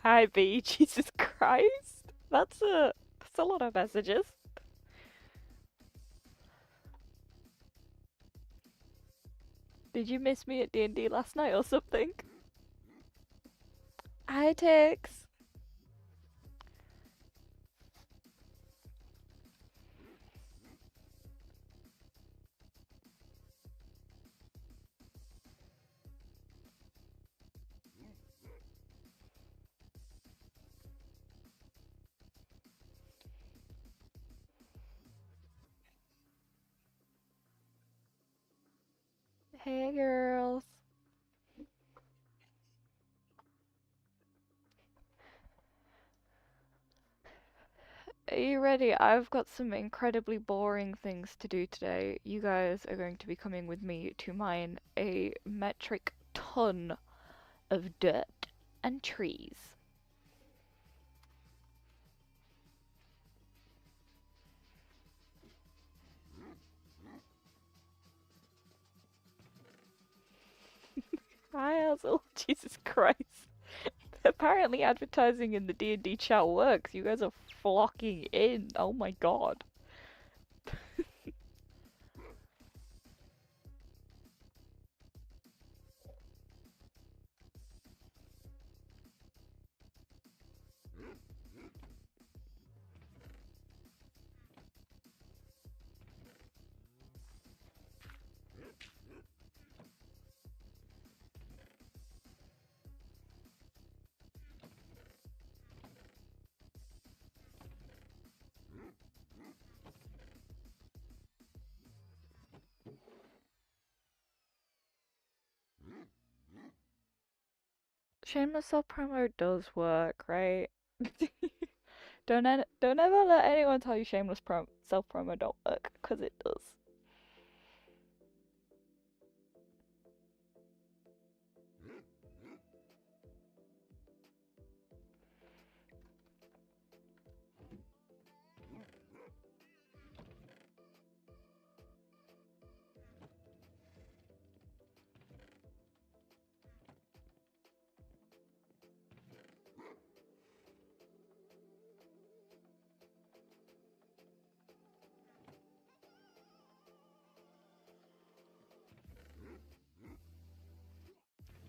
Hi B, Jesus Christ. That's a lot of messages. Did you miss me at D&D last night or something? Hi Tix. Hey girls. Are you ready? I've got some incredibly boring things to do today. You guys are going to be coming with me to mine a metric ton of dirt and trees. Hi Hazel. Jesus Christ. Apparently advertising in the D&D chat works. You guys are flocking in. Oh my god. Shameless self promo does work, right? Don't ever let anyone tell you shameless self promo don't work, cause it does.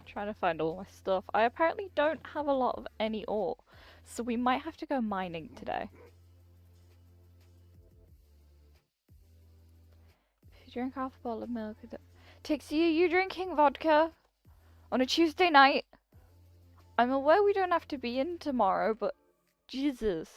Trying to find all my stuff. I apparently don't have a lot of any ore, so we might have to go mining today. If you drink half a bottle of milk, Tixie, are you drinking vodka on a Tuesday night? I'm aware we don't have to be in tomorrow, but Jesus.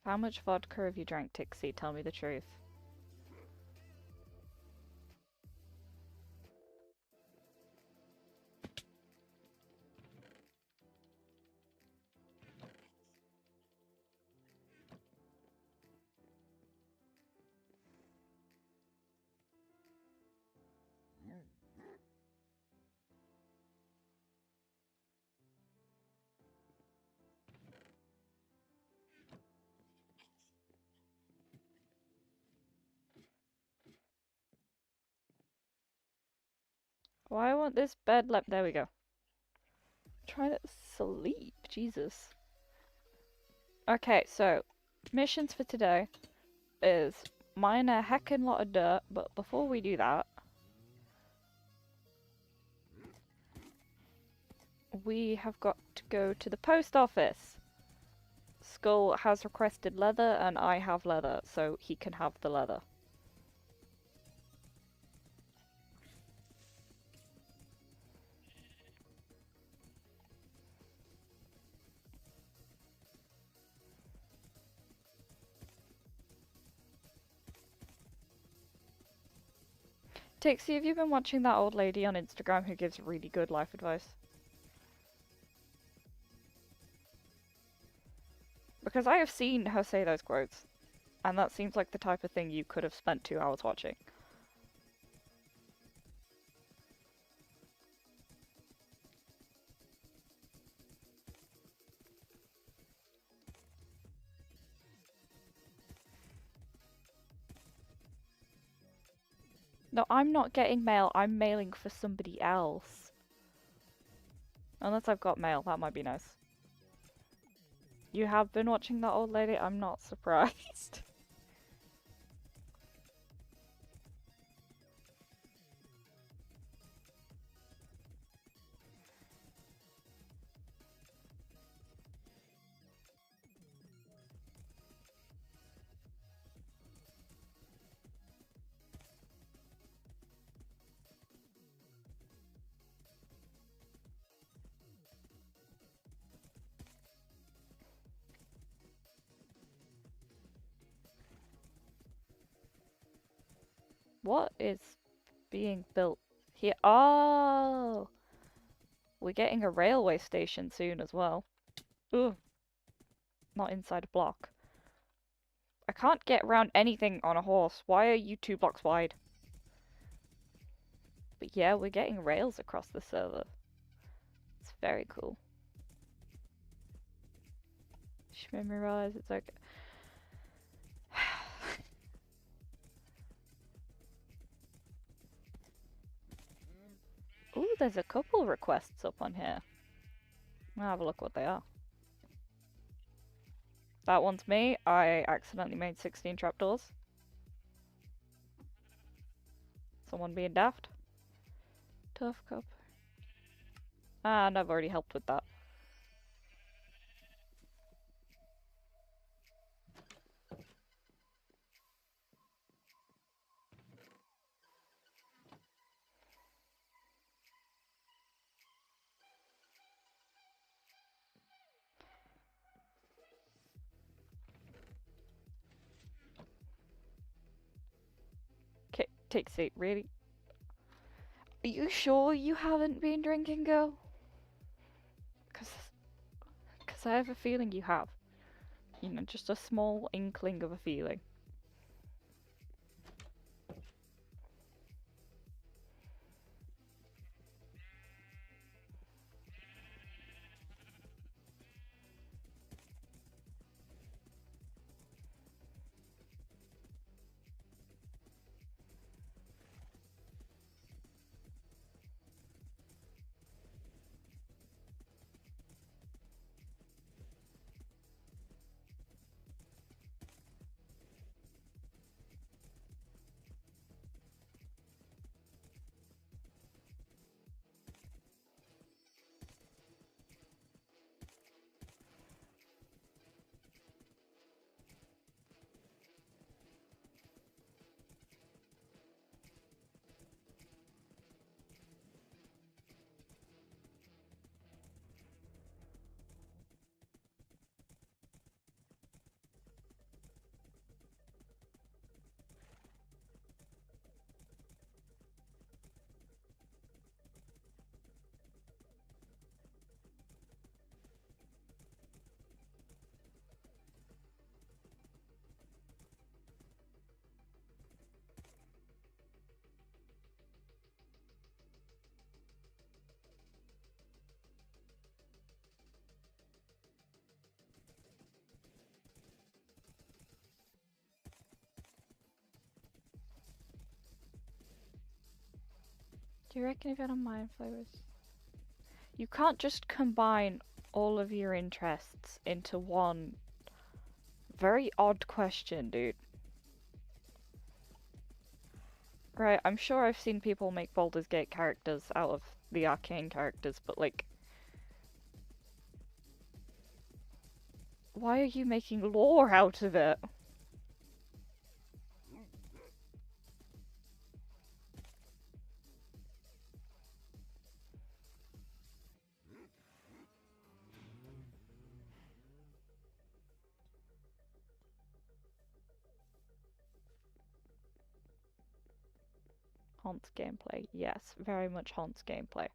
How much vodka have you drank, Tixie? Tell me the truth. Why I want this bed left? There we go. Trying to sleep. Jesus. Okay, so missions for today is mine a heckin' lot of dirt, but before we do that, we have got to go to the post office. Skull has requested leather, and I have leather, so he can have the leather. Tixie, have you been watching that old lady on Instagram who gives really good life advice? Because I have seen her say those quotes, and that seems like the type of thing you could have spent 2 hours watching. No, I'm not getting mail, I'm mailing for somebody else. Unless I've got mail, that might be nice. You have been watching that old lady? I'm not surprised. What is being built here? Oh! We're getting a railway station soon as well. Ugh. Not inside a block. I can't get around anything on a horse. Why are you 2 blocks wide? But yeah, we're getting rails across the server. It's very cool. She made me realize it's okay. Ooh, there's a couple requests up on here. I'll have a look what they are. That one's me. I accidentally made 16 trapdoors. Someone being daft. Tough cup. And I've already helped with that. Okay, take a seat, really? Are you sure you haven't been drinking, girl? Cause I have a feeling you have. You know, just a small inkling of a feeling. Do you reckon if you had mind flavors? You can't just combine all of your interests into one very odd question, dude. Right, I'm sure I've seen people make Baldur's Gate characters out of the arcane characters, but like... Why are you making lore out of it? haunts gameplay. Yes, very much haunts gameplay.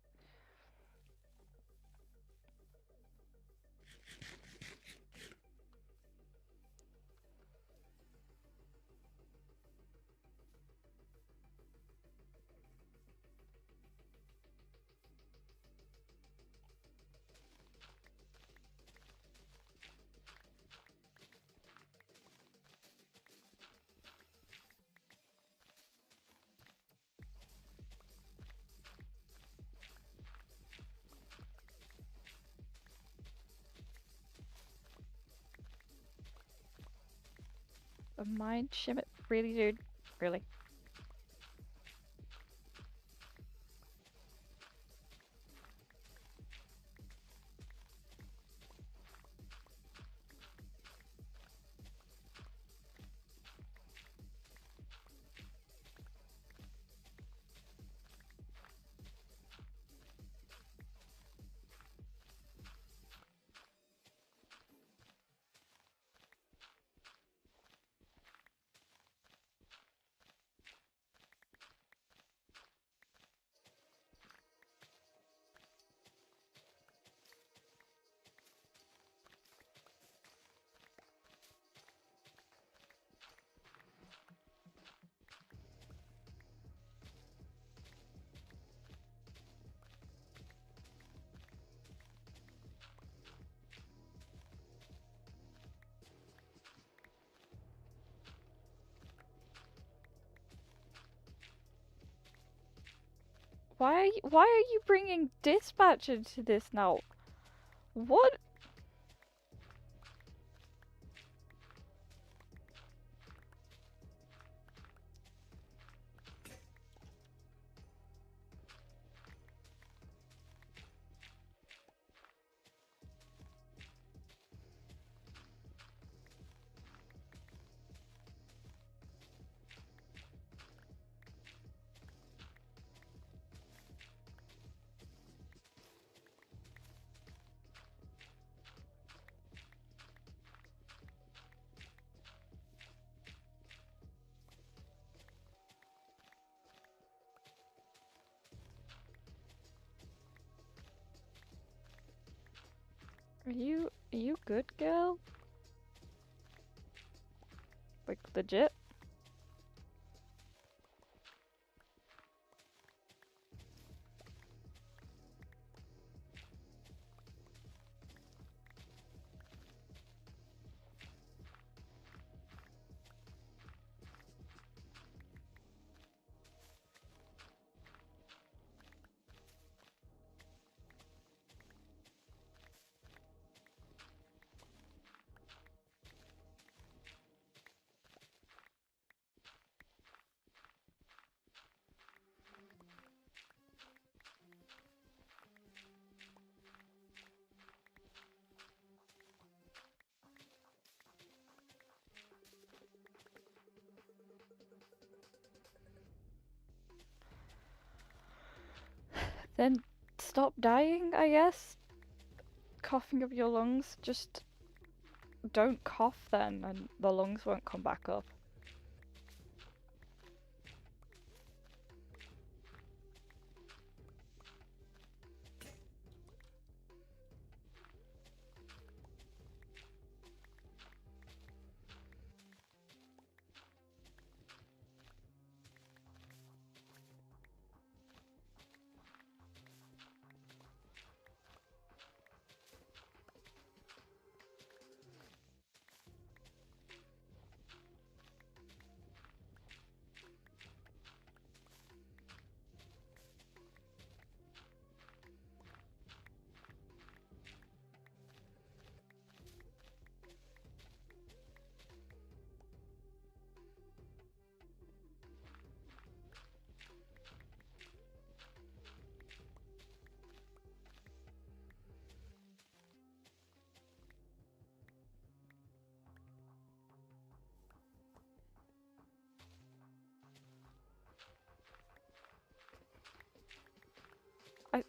A mind shimmer? Really, dude? Really? Why are you bringing dispatch into this now? What? Are you good, girl? Like, legit? Then stop dying, I guess? Coughing up your lungs? Just don't cough then, and the lungs won't come back up.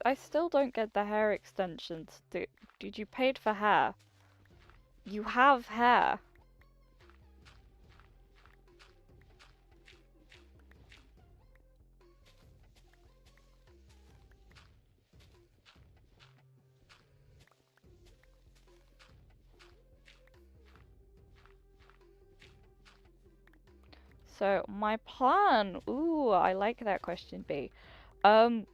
I still don't get the hair extensions. Did you paid for hair? You have hair. So my plan. Ooh, I like that question, B. Um,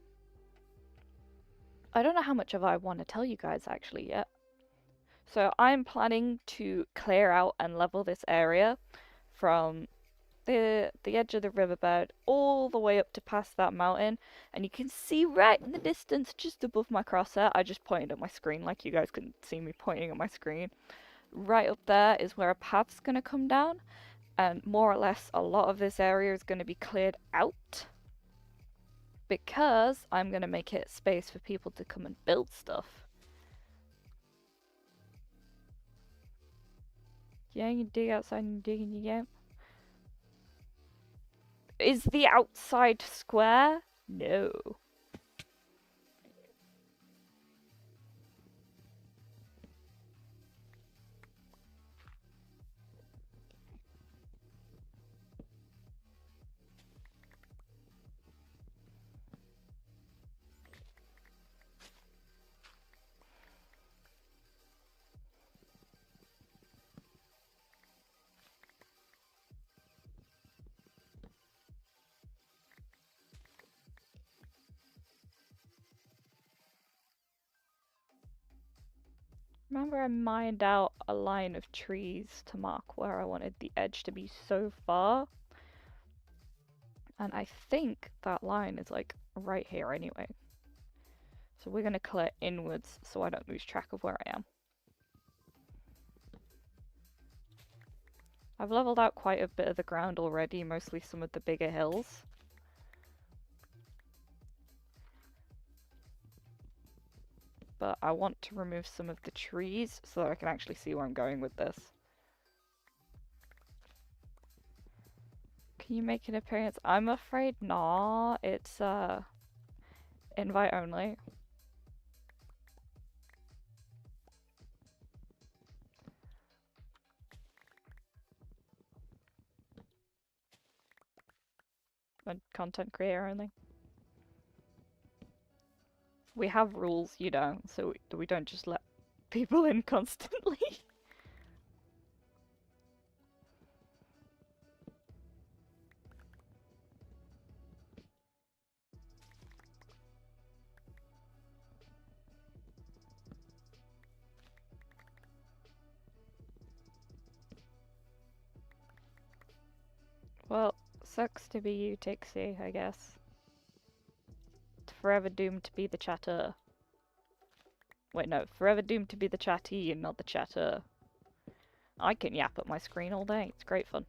I don't know how much of I want to tell you guys actually yet. So I'm planning to clear out and level this area from the edge of the riverbed all the way up to past that mountain, and you can see right in the distance just above my crosshair. I just pointed at my screen like you guys couldn't see me pointing at my screen. Right up there is where a path's gonna come down, and more or less a lot of this area is gonna be cleared out because I'm gonna make it space for people to come and build stuff. Yeah, you dig outside and dig in your game. Is the outside square? No. Remember I mined out a line of trees to mark where I wanted the edge to be so far? And I think that line is like right here anyway. So we're gonna clear inwards so I don't lose track of where I am. I've leveled out quite a bit of the ground already, mostly some of the bigger hills. But I want to remove some of the trees so that I can actually see where I'm going with this. Can you make an appearance? I'm afraid not. It's invite only. A content creator only. We have rules, you know, so we don't just let people in constantly. Well, sucks to be you, Tixie, I guess. Forever doomed to be the chatter. Wait, no, forever doomed to be the chatty and not the chatter. I can yap at my screen all day, it's great fun.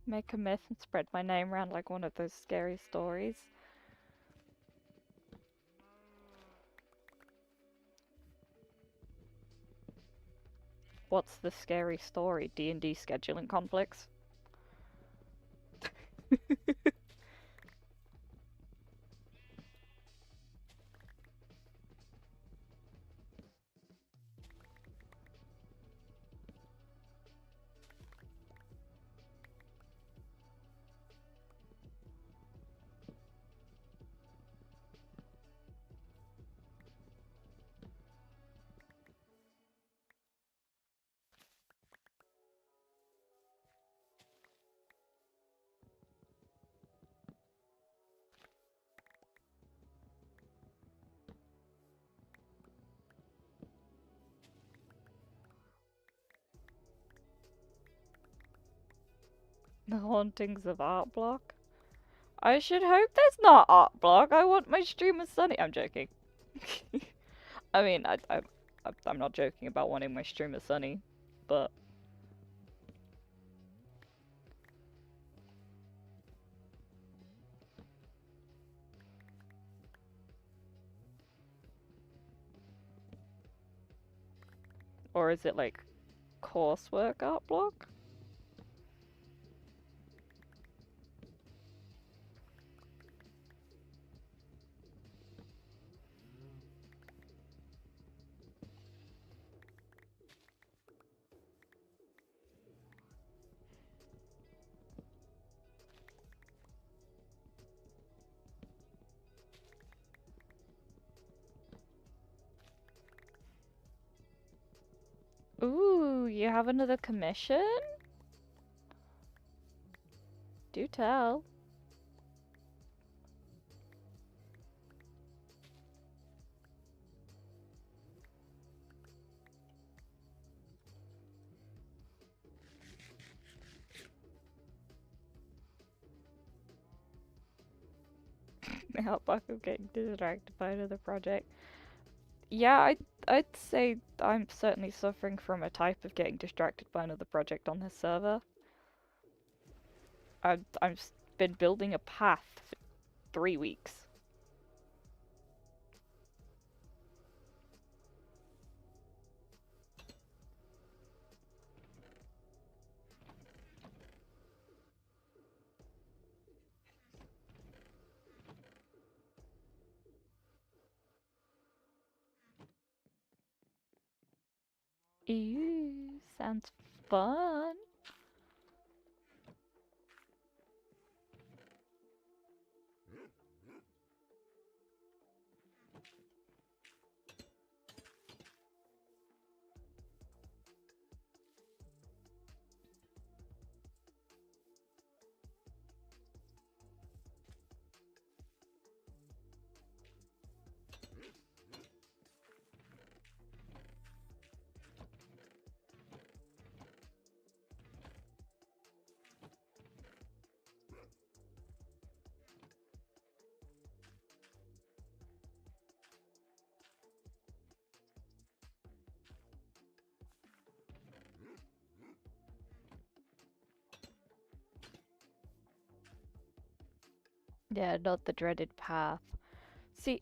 Make a myth and spread my name around like one of those scary stories. What's the scary story? D&D scheduling conflicts? The hauntings of Art Block? I should hope there's not Art Block. I want my streamer Sunny. I'm joking. I mean, I'm not joking about wanting my streamer Sunny. but or is it like coursework art block? Ooh, you have another commission? Do tell. The outback of getting distracted by another project. Yeah, I'd say I'm certainly suffering from a type of getting distracted by another project on this server. I've been building a path for 3 weeks. Ew, sounds fun. Yeah, not the dreaded path. See,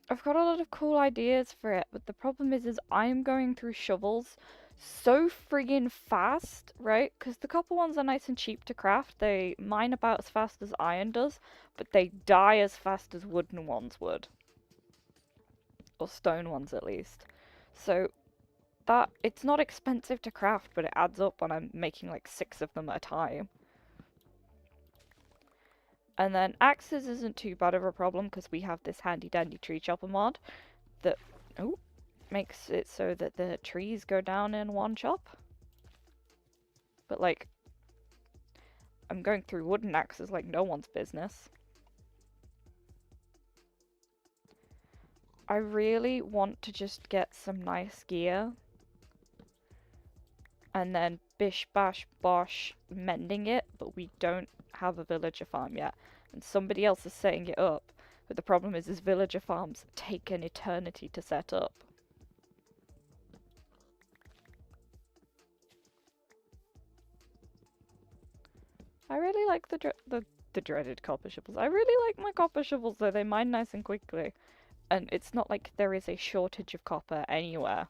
I've got a lot of cool ideas for it, but the problem is I'm going through shovels so friggin' fast, right? Because the copper ones are nice and cheap to craft. They mine about as fast as iron does, but they die as fast as wooden ones would. Or stone ones, at least. So, that, it's not expensive to craft, but it adds up when I'm making like 6 of them at a time. And then axes isn't too bad of a problem because we have this handy dandy tree chopper mod that makes it so that the trees go down in one chop. But like, I'm going through wooden axes like no one's business. I really want to just get some nice gear and then bish bash bosh mending it, but we don't have a villager farm yet. And somebody else is setting it up. But the problem is villager farms take an eternity to set up. I really like the dreaded copper shovels. I really like my copper shovels though, they mine nice and quickly. And it's not like there is a shortage of copper anywhere.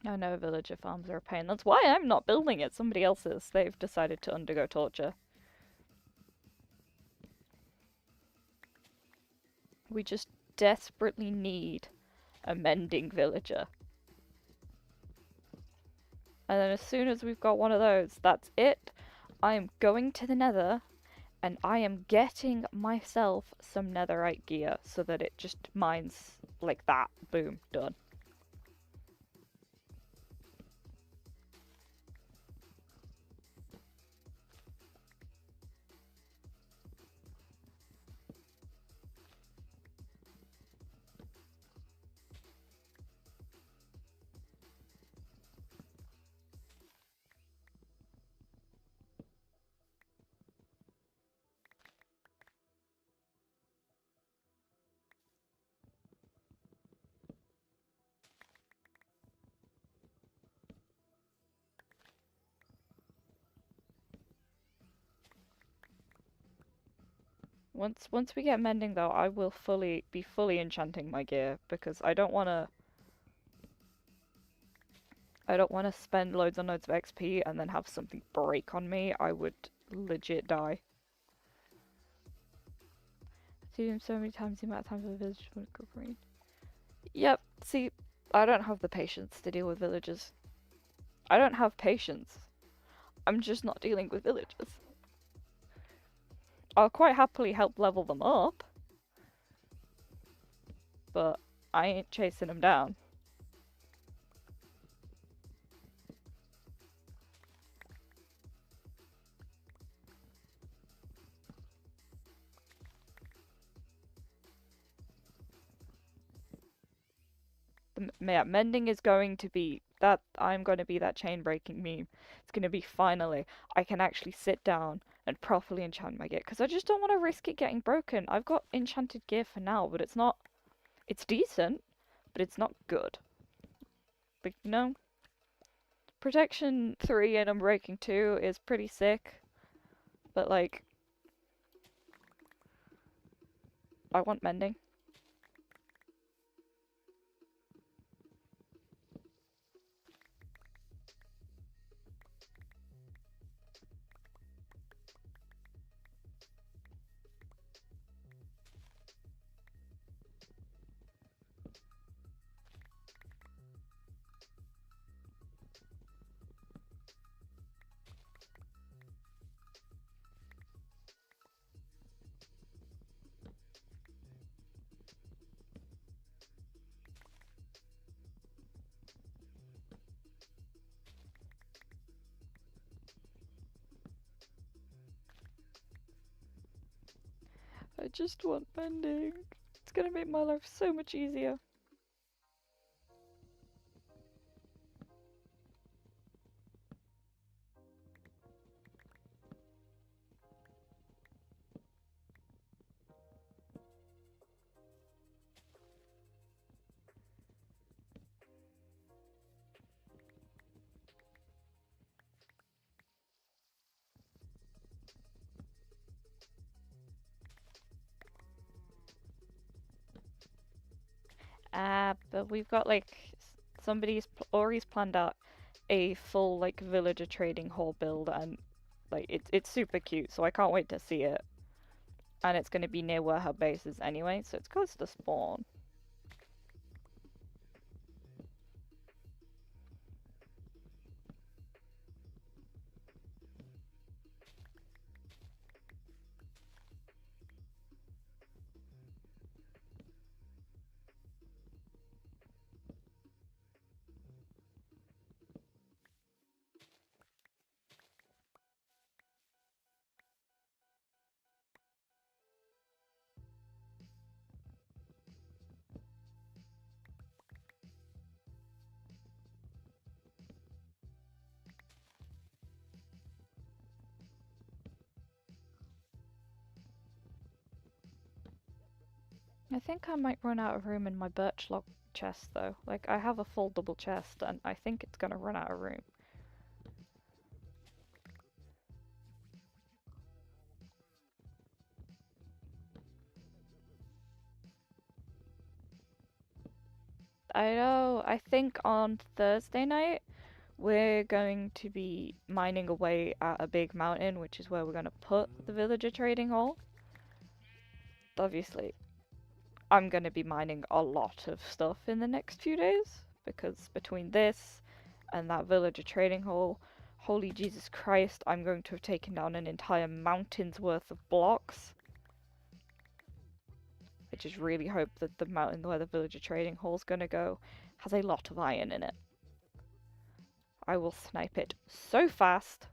I know villager farms are a pain. That's why I'm not building it. Somebody else is. They've decided to undergo torture. We just desperately need a mending villager. And then as soon as we've got one of those, that's it. I am going to the nether and I am getting myself some netherite gear so that it just mines like that. Boom, done. Once we get mending though, I will be fully enchanting my gear because I don't wanna spend loads and loads of XP and then have something break on me. I would legit die. See him so many times the amount of times the village would go green. Yep, see, I don't have the patience to deal with villagers. I don't have patience. I'm just not dealing with villagers. I'll quite happily help level them up, but I ain't chasing them down. Yeah, mending is going to be that. I'm going to be that chain breaking meme. It's going to be finally I can actually sit down and properly enchant my gear because I just don't want to risk it getting broken. I've got enchanted gear for now, but it's not. It's decent, but it's not good. Like, you know, protection 3 and unbreaking 2 is pretty sick, but like, I want mending. I just want mending. It's gonna make my life so much easier. But we've got like Ori's planned out a full like villager trading hall build, and like it's super cute, so I can't wait to see it. And it's gonna be near where her base is anyway, so it's close to spawn. I think I might run out of room in my birch log chest though. Like I have a full double chest and I think it's gonna run out of room. I know, I think on Thursday night we're going to be mining away at a big mountain, which is where we're gonna put the villager trading hall. Obviously, I'm gonna be mining a lot of stuff in the next few days because between this and that villager trading hall, holy Jesus Christ, I'm going to have taken down an entire mountain's worth of blocks. I just really hope that the mountain where the villager trading hall's gonna go has a lot of iron in it. I will snipe it so fast.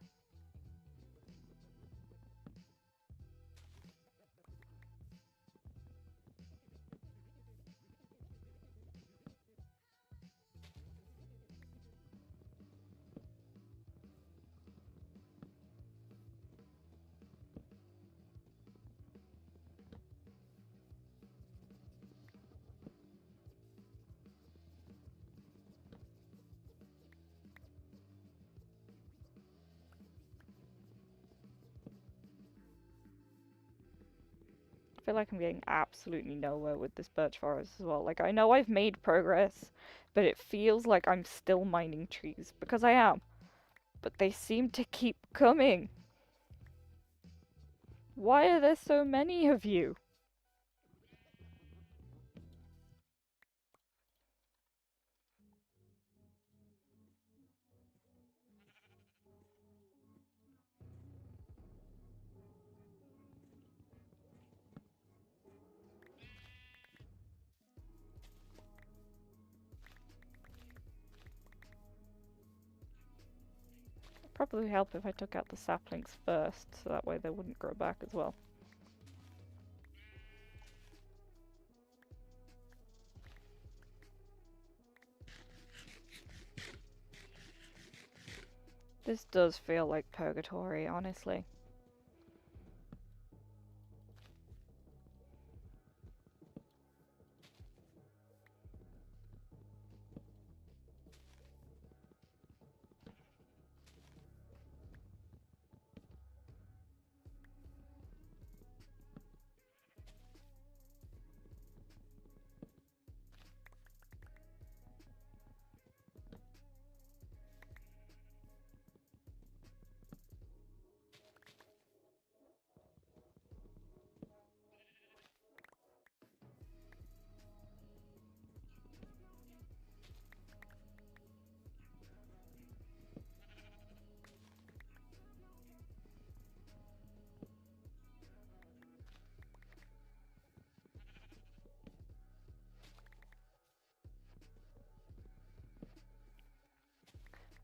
feel like I'm getting absolutely nowhere with this birch forest as well. Like, I know I've made progress, but it feels like I'm still mining trees, because I am. But they seem to keep coming. Why are there so many of you? It'd probably help if I took out the saplings first, so that way they wouldn't grow back as well. This does feel like purgatory, honestly.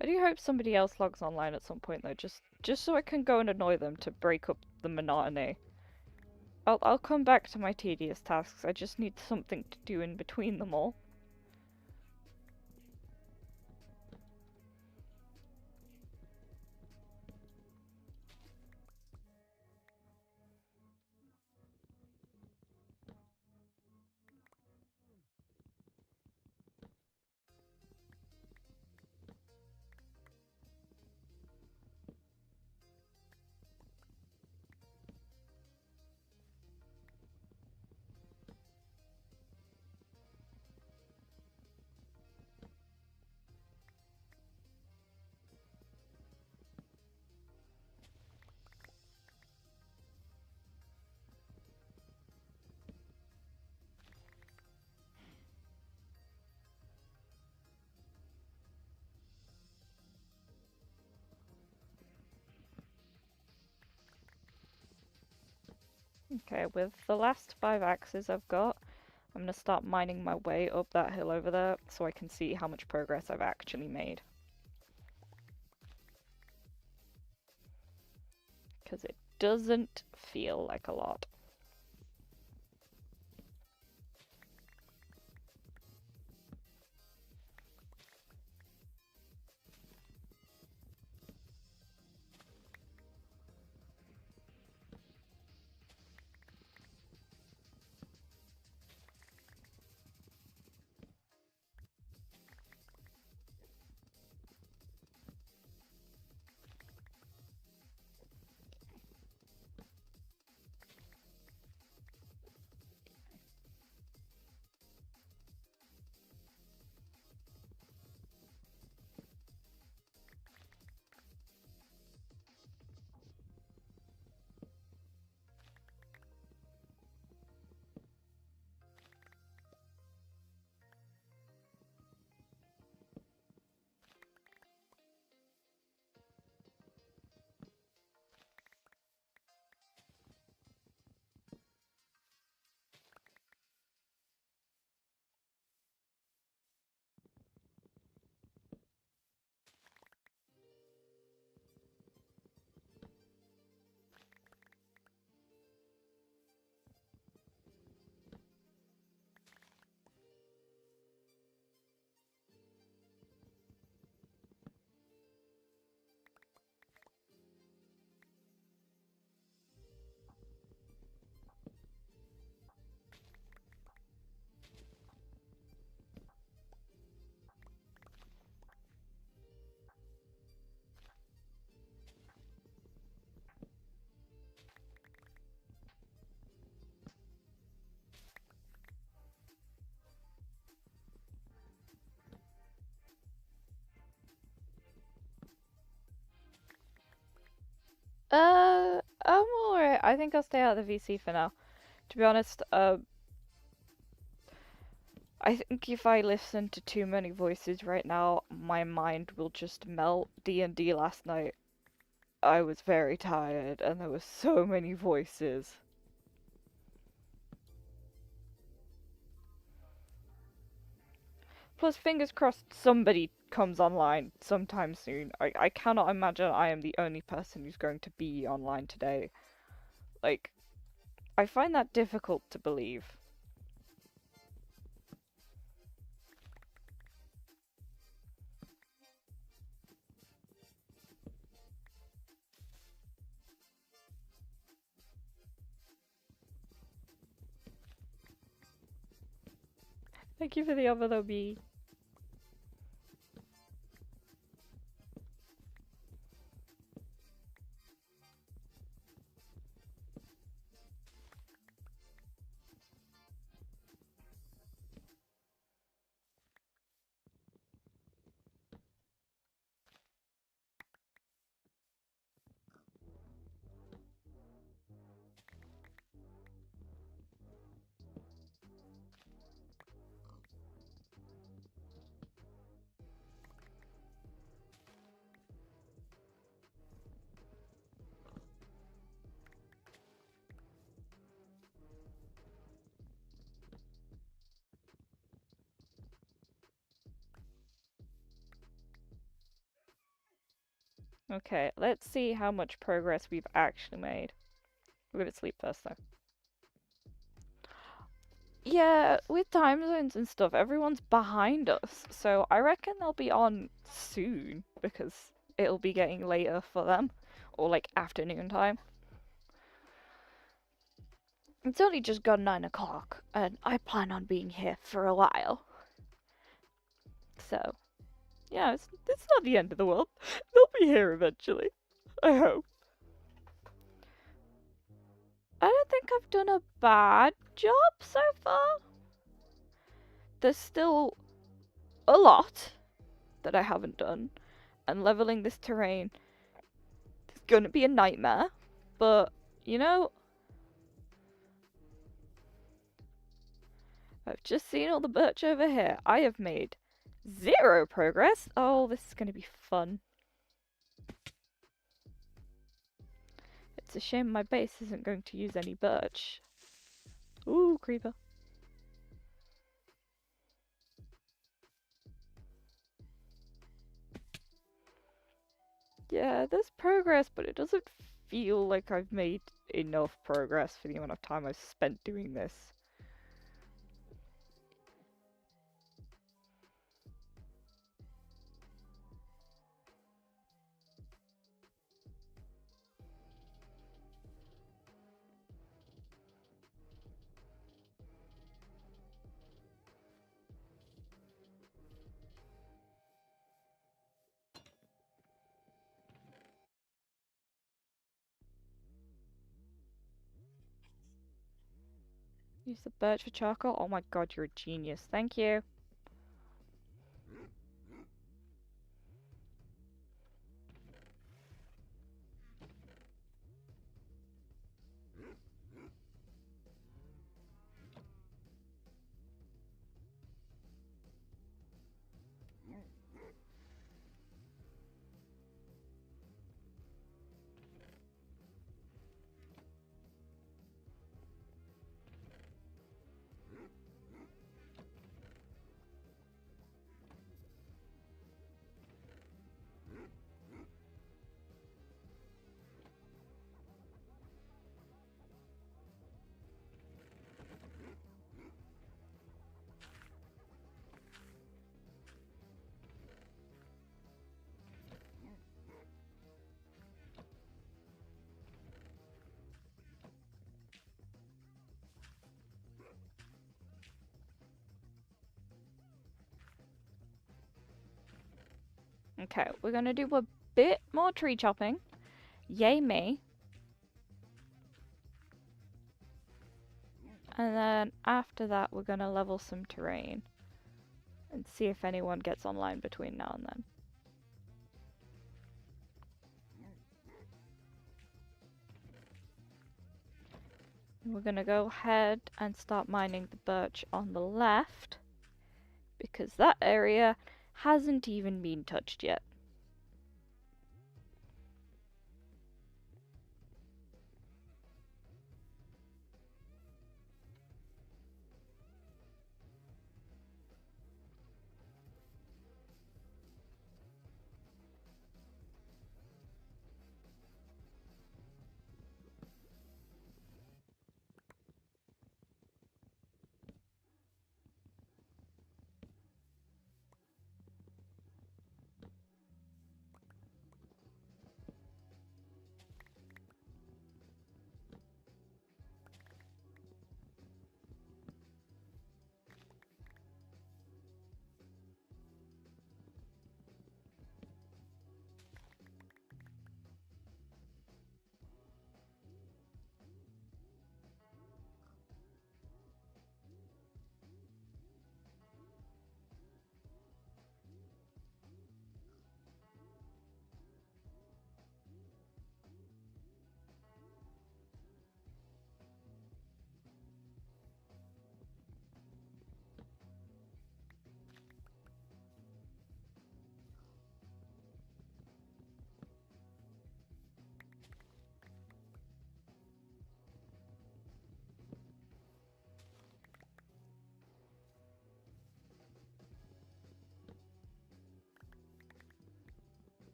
I do hope somebody else logs online at some point though, just so I can go and annoy them to break up the monotony. I'll come back to my tedious tasks, I just need something to do in between them all. Okay, with the last 5 axes I've got, I'm gonna start mining my way up that hill over there so I can see how much progress I've actually made. Because it doesn't feel like a lot. I'm alright. I think I'll stay out of the VC for now. To be honest, I think if I listen to too many voices right now, my mind will just melt. D&D last night, I was very tired, and there were so many voices. Plus, fingers crossed somebody comes online sometime soon. I cannot imagine I am the only person who's going to be online today. Like, I find that difficult to believe. Thank you for the other though, B. Okay, let's see how much progress we've actually made. We're gonna sleep first though. Yeah, with time zones and stuff, everyone's behind us, so I reckon they'll be on soon because it'll be getting later for them, or like afternoon time. It's only just gone 9 o'clock, and I plan on being here for a while. So, yeah, it's not the end of the world. They'll be here eventually. I hope. I don't think I've done a bad job so far. There's still a lot that I haven't done, and leveling this terrain is gonna be a nightmare, but, you know, I've just seen all the birch over here. I have made 0 progress. Oh, this is gonna be fun. It's a shame my base isn't going to use any birch. Ooh, creeper. Yeah, there's progress, but it doesn't feel like I've made enough progress for the amount of time I've spent doing this. Use the birch for charcoal? Oh my god, you're a genius. Thank you. Okay, we're gonna do a bit more tree chopping. Yay me. And then after that, we're gonna level some terrain. And see if anyone gets online between now and then. We're gonna go ahead and start mining the birch on the left, because that area hasn't even been touched yet.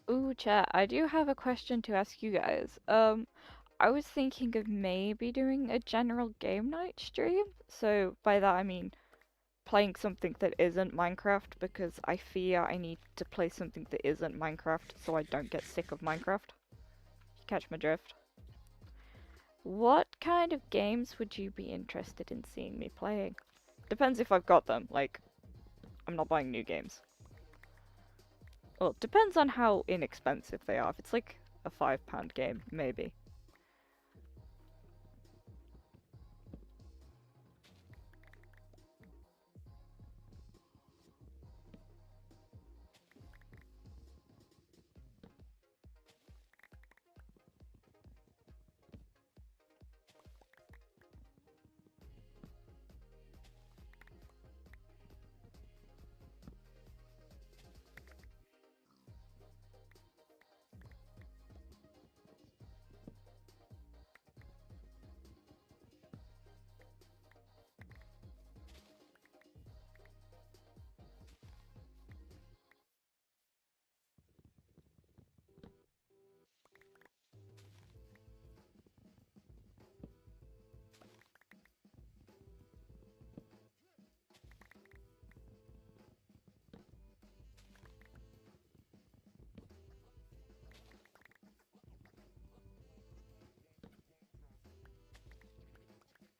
Ooh, chat, I do have a question to ask you guys. I was thinking of maybe doing a general game night stream. So by that I mean playing something that isn't Minecraft, because I fear I need to play something that isn't Minecraft so I don't get sick of Minecraft. Catch my drift? What kind of games would you be interested in seeing me playing? Depends if I've got them, like, I'm not buying new games. Well, it depends on how inexpensive they are. If it's like a £5 game, maybe.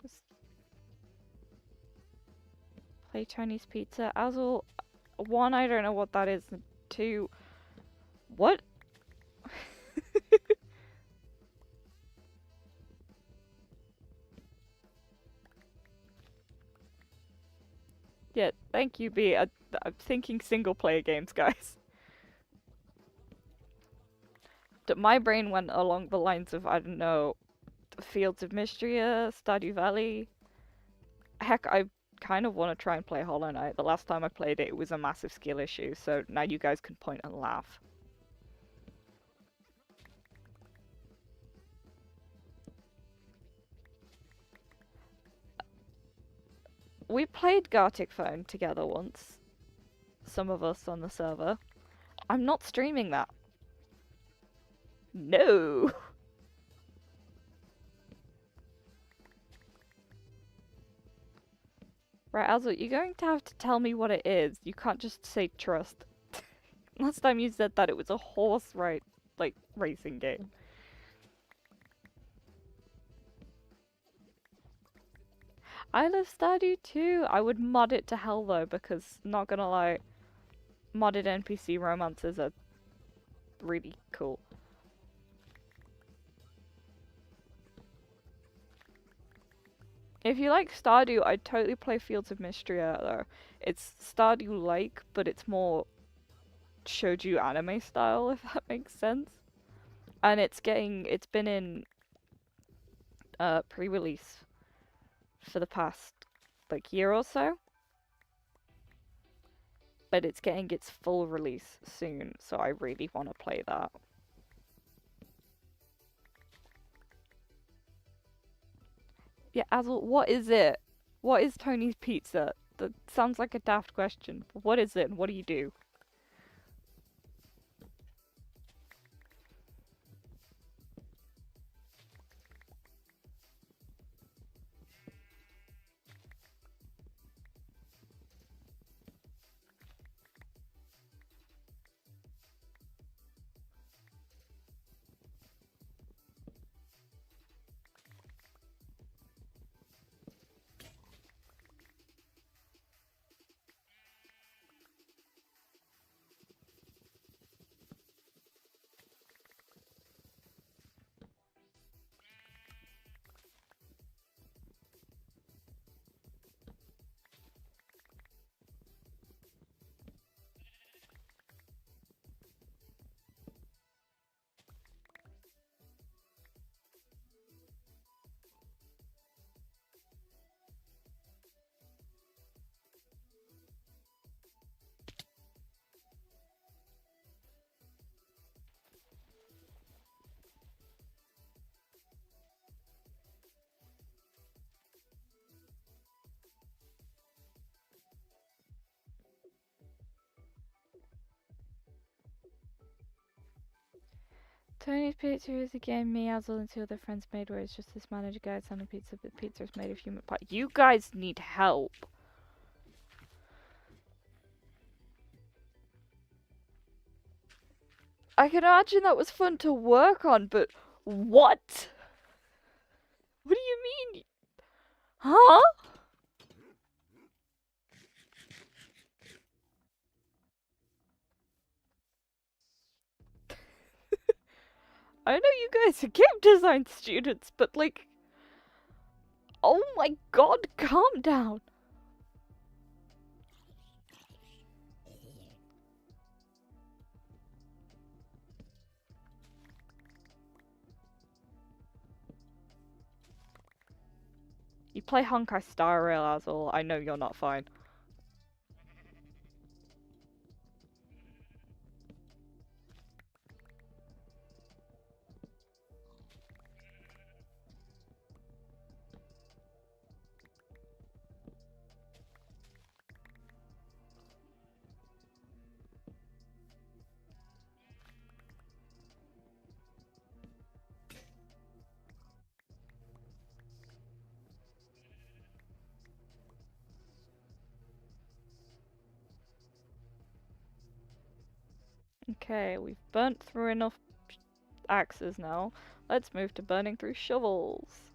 Just play Chinese pizza. Azul, one, I don't know what that is. And two, what? Yeah, thank you, B. I'm thinking single player games, guys. My brain went along the lines of, I don't know, Fields of Mystria, Stardew Valley. Heck, I kind of want to try and play Hollow Knight. The last time I played it, it was a massive skill issue, so now you guys can point and laugh. We played Gartic Phone together once. Some of us on the server. I'm not streaming that. No! Right, Azul, you're going to have to tell me what it is. You can't just say trust. Last time you said that it was a horse racing game. I love Stardew too. I would mod it to hell though, because not gonna lie, modded NPC romances are really cool. If you like Stardew, I'd totally play Fields of Mystria though. It's Stardew-like, but it's more shoujo anime style, if that makes sense. And it's been in pre-release for the past year or so. But it's getting its full release soon, so I really want to play that. Yeah, Azul, what is it? What is Tony's Pizza? That sounds like a daft question. But what is it and what do you do? Tony's Pizza is a game me, Azul, and two other friends made where it's just this manager guy selling pizza, but pizza is made of human pie. You guys need help. I can imagine that was fun to work on, but what? What do you mean? Huh? I know you guys are game design students, but oh my god, calm down. You play Honkai Star Rail, Azul. I know you're not fine. Okay, we've burnt through enough axes now. Let's move to burning through shovels.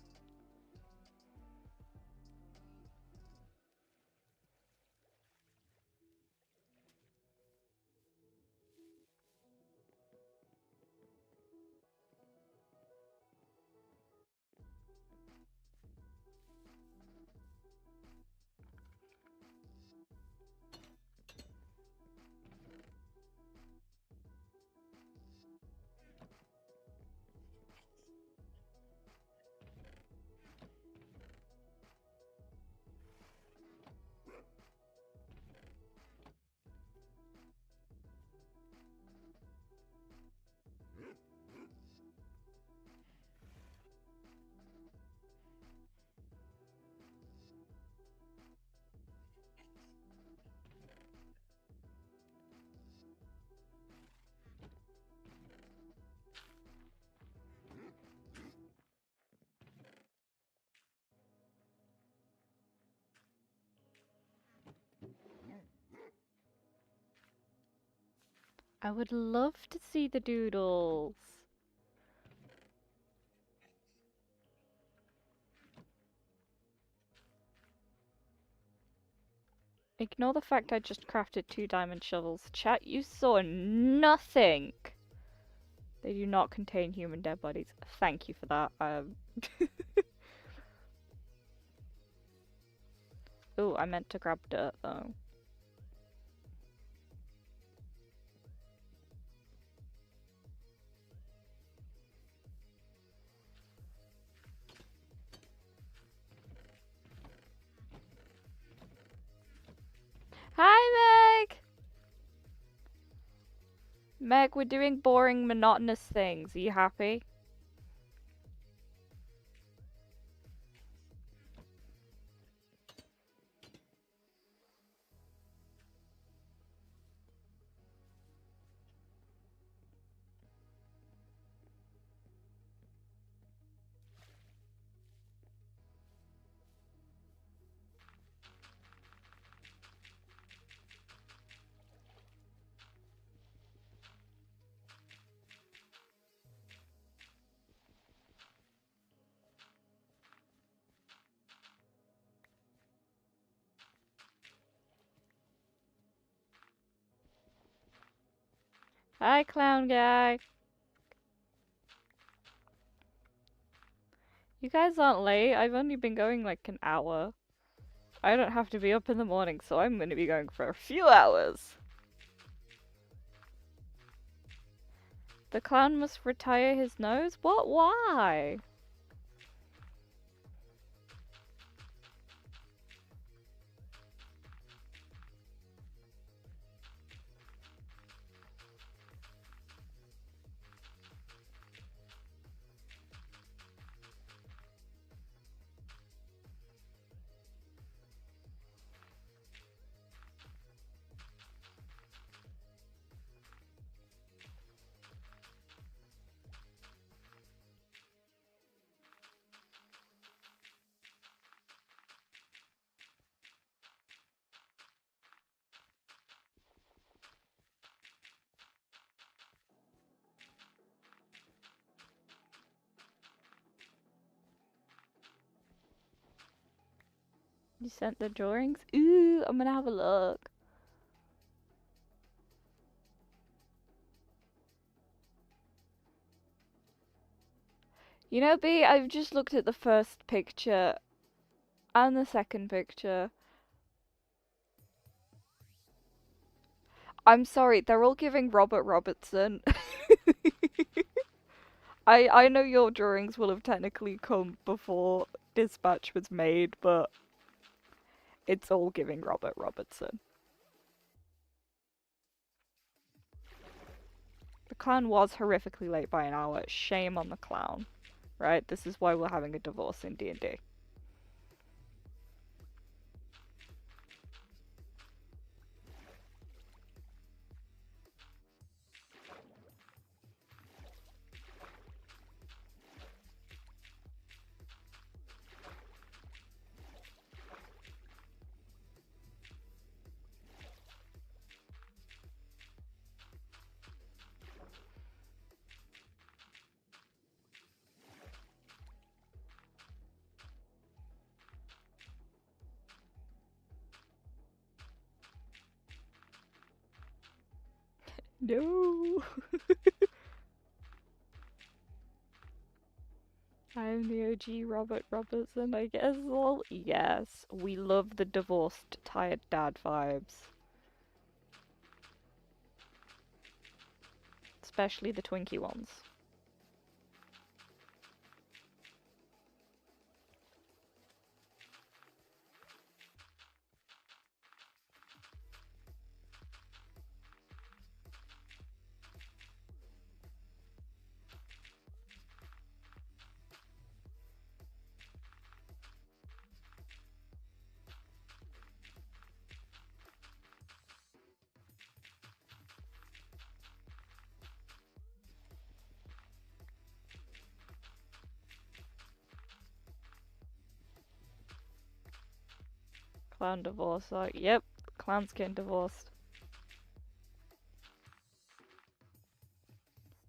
I would love to see the doodles. Ignore the fact I just crafted 2 diamond shovels. Chat, you saw nothing! They do not contain human dead bodies. Thank you for that. Oh, I meant to grab dirt though. Hi, Meg! Meg, we're doing boring, monotonous things. Are you happy? Hi, clown guy. You guys aren't late. I've only been going like an hour. I don't have to be up in the morning, so I'm gonna be going for a few hours. The clown must retire his nose? What? Why? You sent the drawings? Ooh, I'm gonna have a look. You know, B, I've just looked at the first picture and the second picture. I'm sorry, they're all giving Robert Robertson. I know your drawings will have technically come before Dispatch was made, but it's all giving Robert Robertson. The clown was horrifically late by an hour. Shame on the clown. Right? This is why we're having a divorce in D&D. No. I'm the OG Robert Robertson, I guess. Well, yes, we love the divorced, tired dad vibes. Especially the Twinkie ones. Clown divorce, yep, clown's getting divorced.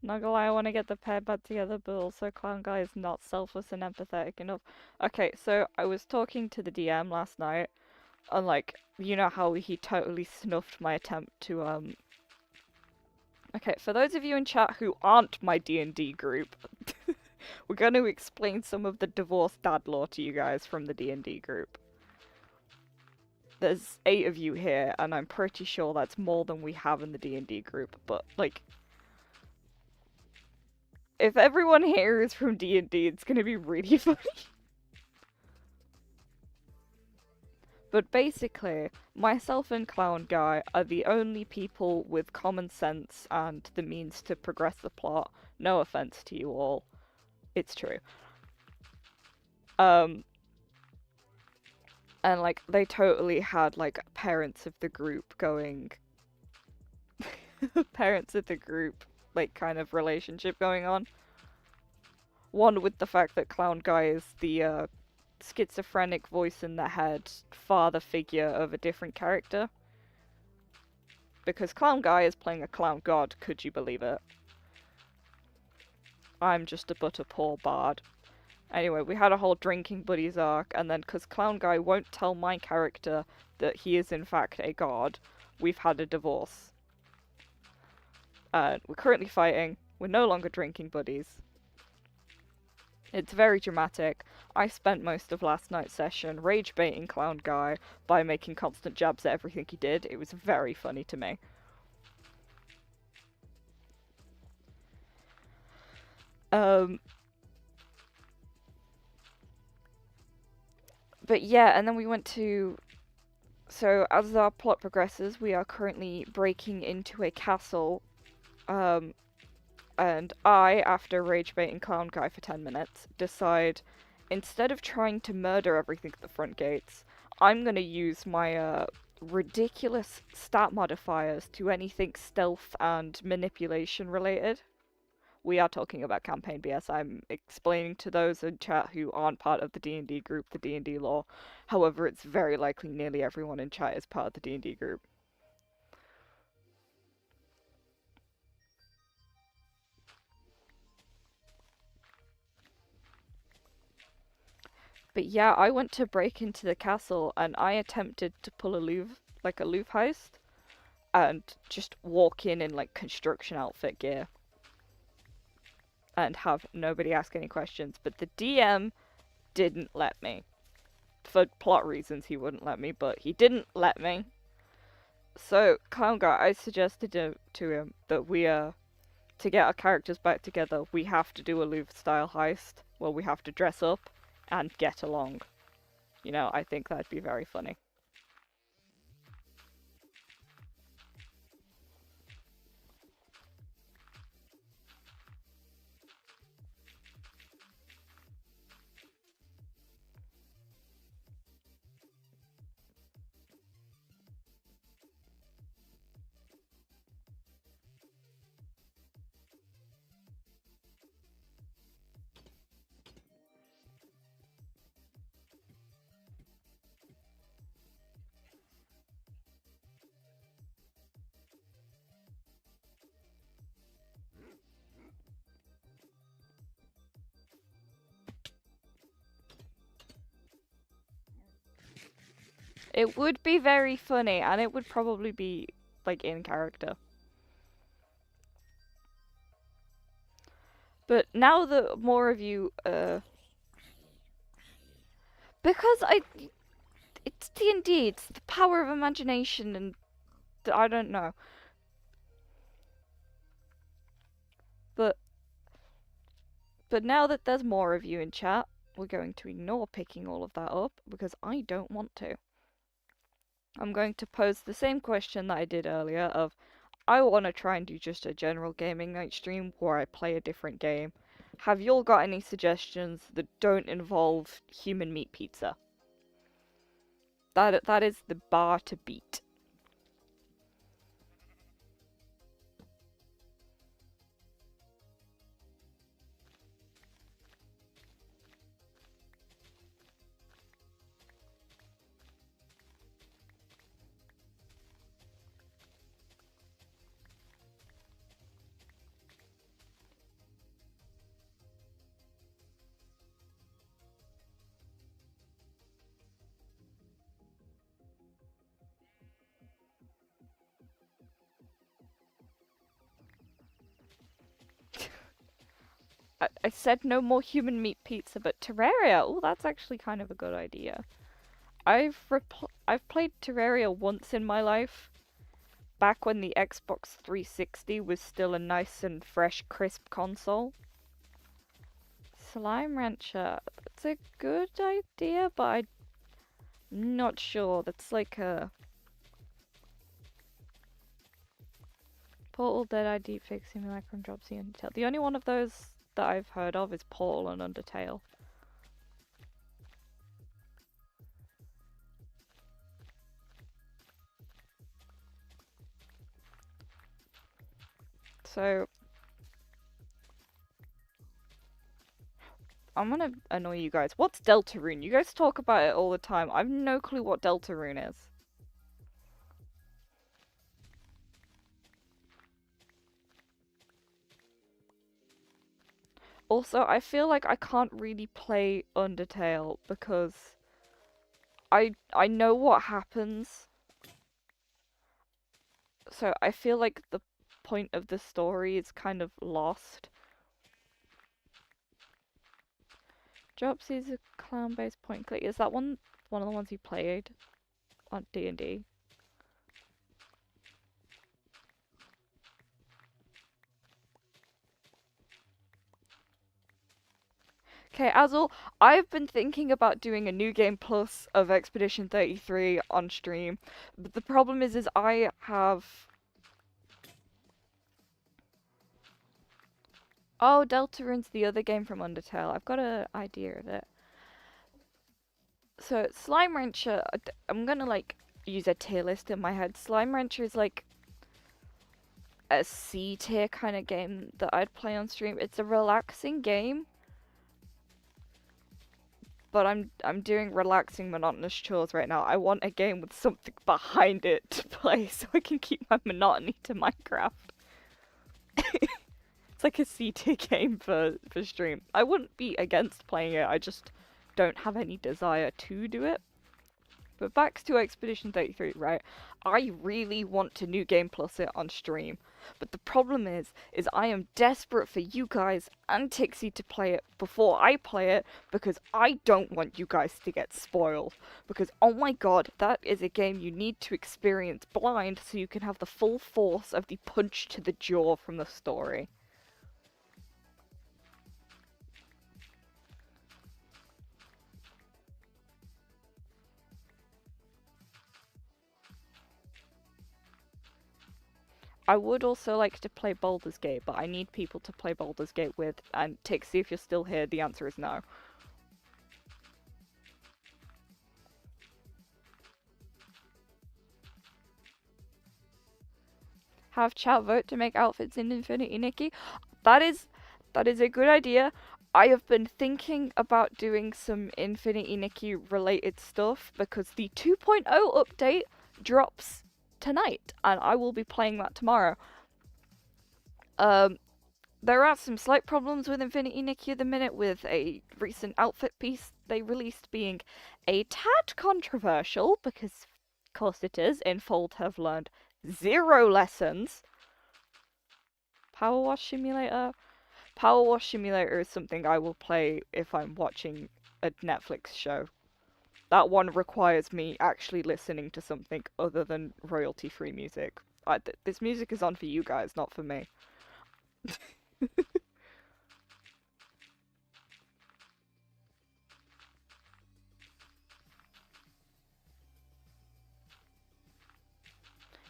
Not gonna lie, I want to get the pair back together, but also Clown Guy is not selfless and empathetic enough. Okay, so I was talking to the DM last night, and like, you know how he totally snuffed my attempt to Okay, for those of you in chat who aren't my D&D group, we're going to explain some of the divorced dad lore to you guys from the D&D group. There's 8 of you here, and I'm pretty sure that's more than we have in the D&D group, but like, if everyone here is from D&D, it's gonna be really funny. But basically, myself and Clown Guy are the only people with common sense and the means to progress the plot. No offense to you all. It's true. And like, they totally had like parents of the group going parents of the group like kind of relationship going on. One with the fact that Clown Guy is the schizophrenic voice in the head father figure of a different character. Because Clown Guy is playing a clown god, could you believe it? I'm just a but a poor bard. Anyway, we had a whole drinking buddies arc, and then because Clown Guy won't tell my character that he is in fact a god, we've had a divorce. We're currently fighting, we're no longer drinking buddies. It's very dramatic. I spent most of last night's session rage baiting Clown Guy by making constant jabs at everything he did. It was very funny to me. But yeah, and then we went to... So, as our plot progresses, we are currently breaking into a castle, and I, after rage baiting Clown Guy for 10 minutes, decide, instead of trying to murder everything at the front gates, I'm gonna use my, ridiculous stat modifiers to anything stealth and manipulation related. We are talking about campaign BS. I'm explaining to those in chat who aren't part of the D&D group the D&D lore. However, it's very likely nearly everyone in chat is part of the D&D group. But yeah, I went to break into the castle and I attempted to pull a Louvre heist, and just walk in like construction outfit gear and have nobody ask any questions. But the DM didn't let me. For plot reasons, he wouldn't let me, but he didn't let me. So, Clown Guy, I suggested to him that to get our characters back together, we have to do a Louvre-style heist, where we have to dress up and get along. You know, I think that'd be very funny. It would be very funny, and it would probably be, like, in character. But now that more of you, because it's D&D, it's the power of imagination, and I don't know. But now that there's more of you in chat, we're going to ignore picking all of that up, because I don't want to. I'm going to pose the same question that I did earlier of, I want to try and do just a general gaming night stream where I play a different game. Have y'all got any suggestions that don't involve human meat pizza? That is the bar to beat. I said no more human meat pizza, but Terraria. Oh, that's actually kind of a good idea. I've played Terraria once in my life, back when the Xbox 360 was still a nice and fresh, crisp console. Slime Rancher. That's a good idea, but I'm not sure. That's like a Portal, Deadeye, Deepfake, Simulacrum, Dropsy, Undertale. The only one of those that I've heard of is Portal and Undertale. So I'm gonna annoy you guys. What's Deltarune? You guys talk about it all the time. I've no clue what Deltarune is. Also, I feel like I can't really play Undertale because I know what happens. So I feel like the point of the story is kind of lost. Dropsy is a clown-based point and click. Is that one of the ones you played on D&D? Okay, Azul, I've been thinking about doing a new game plus of Expedition 33 on stream, but the problem is I have... Oh, Deltarune's the other game from Undertale. I've got an idea of it. So, Slime Rancher, I'm gonna like use a tier list in my head. Slime Rancher is like a C tier kind of game that I'd play on stream. It's a relaxing game, but I'm doing relaxing monotonous chores right now. I want a game with something behind it to play so I can keep my monotony to Minecraft. It's like a C tier game for stream. I wouldn't be against playing it, I just don't have any desire to do it. But back to Expedition 33, right? I really want to New Game Plus it on stream. But the problem is I am desperate for you guys and Tixie to play it before I play it because I don't want you guys to get spoiled. Because, oh my god, that is a game you need to experience blind so you can have the full force of the punch to the jaw from the story. I would also like to play Baldur's Gate, but I need people to play Baldur's Gate with, and Tixie, if you're still here, the answer is no. Have chat vote to make outfits in Infinity Nikki. That is a good idea. I have been thinking about doing some Infinity Nikki related stuff because the 2.0 update drops tonight, and I will be playing that tomorrow. There are some slight problems with Infinity Nikki at the minute, with a recent outfit piece they released being a tad controversial, because of course it is. Infold have learned 0 lessons. Power Wash Simulator? Power Wash Simulator is something I will play if I'm watching a Netflix show. That one requires me actually listening to something other than royalty-free music. This music is on for you guys, not for me.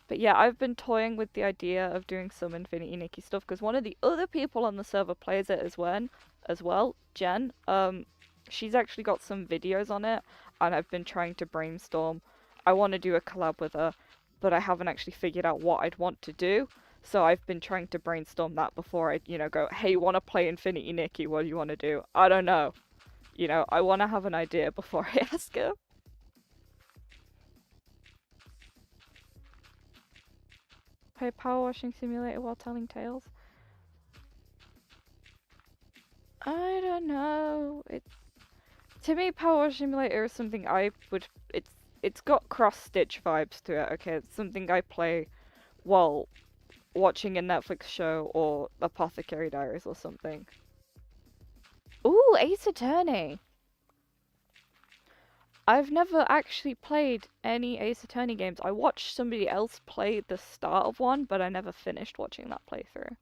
But yeah, I've been toying with the idea of doing some Infinity Nikki stuff because one of the other people on the server plays it as well, Jen. She's actually got some videos on it, and I've been trying to brainstorm. I want to do a collab with her, but I haven't actually figured out what I'd want to do. So I've been trying to brainstorm that before I, go, hey, you want to play Infinity Nikki? What do you want to do? I don't know. I want to have an idea before I ask her. Play Power Washing Simulator while telling tales? I don't know. To me, Power Wash Simulator is something I would. It's got cross-stitch vibes to it. Okay, it's something I play while watching a Netflix show or Apothecary Diaries or something. Ooh, Ace Attorney. I've never actually played any Ace Attorney games. I watched somebody else play the start of one, but I never finished watching that playthrough.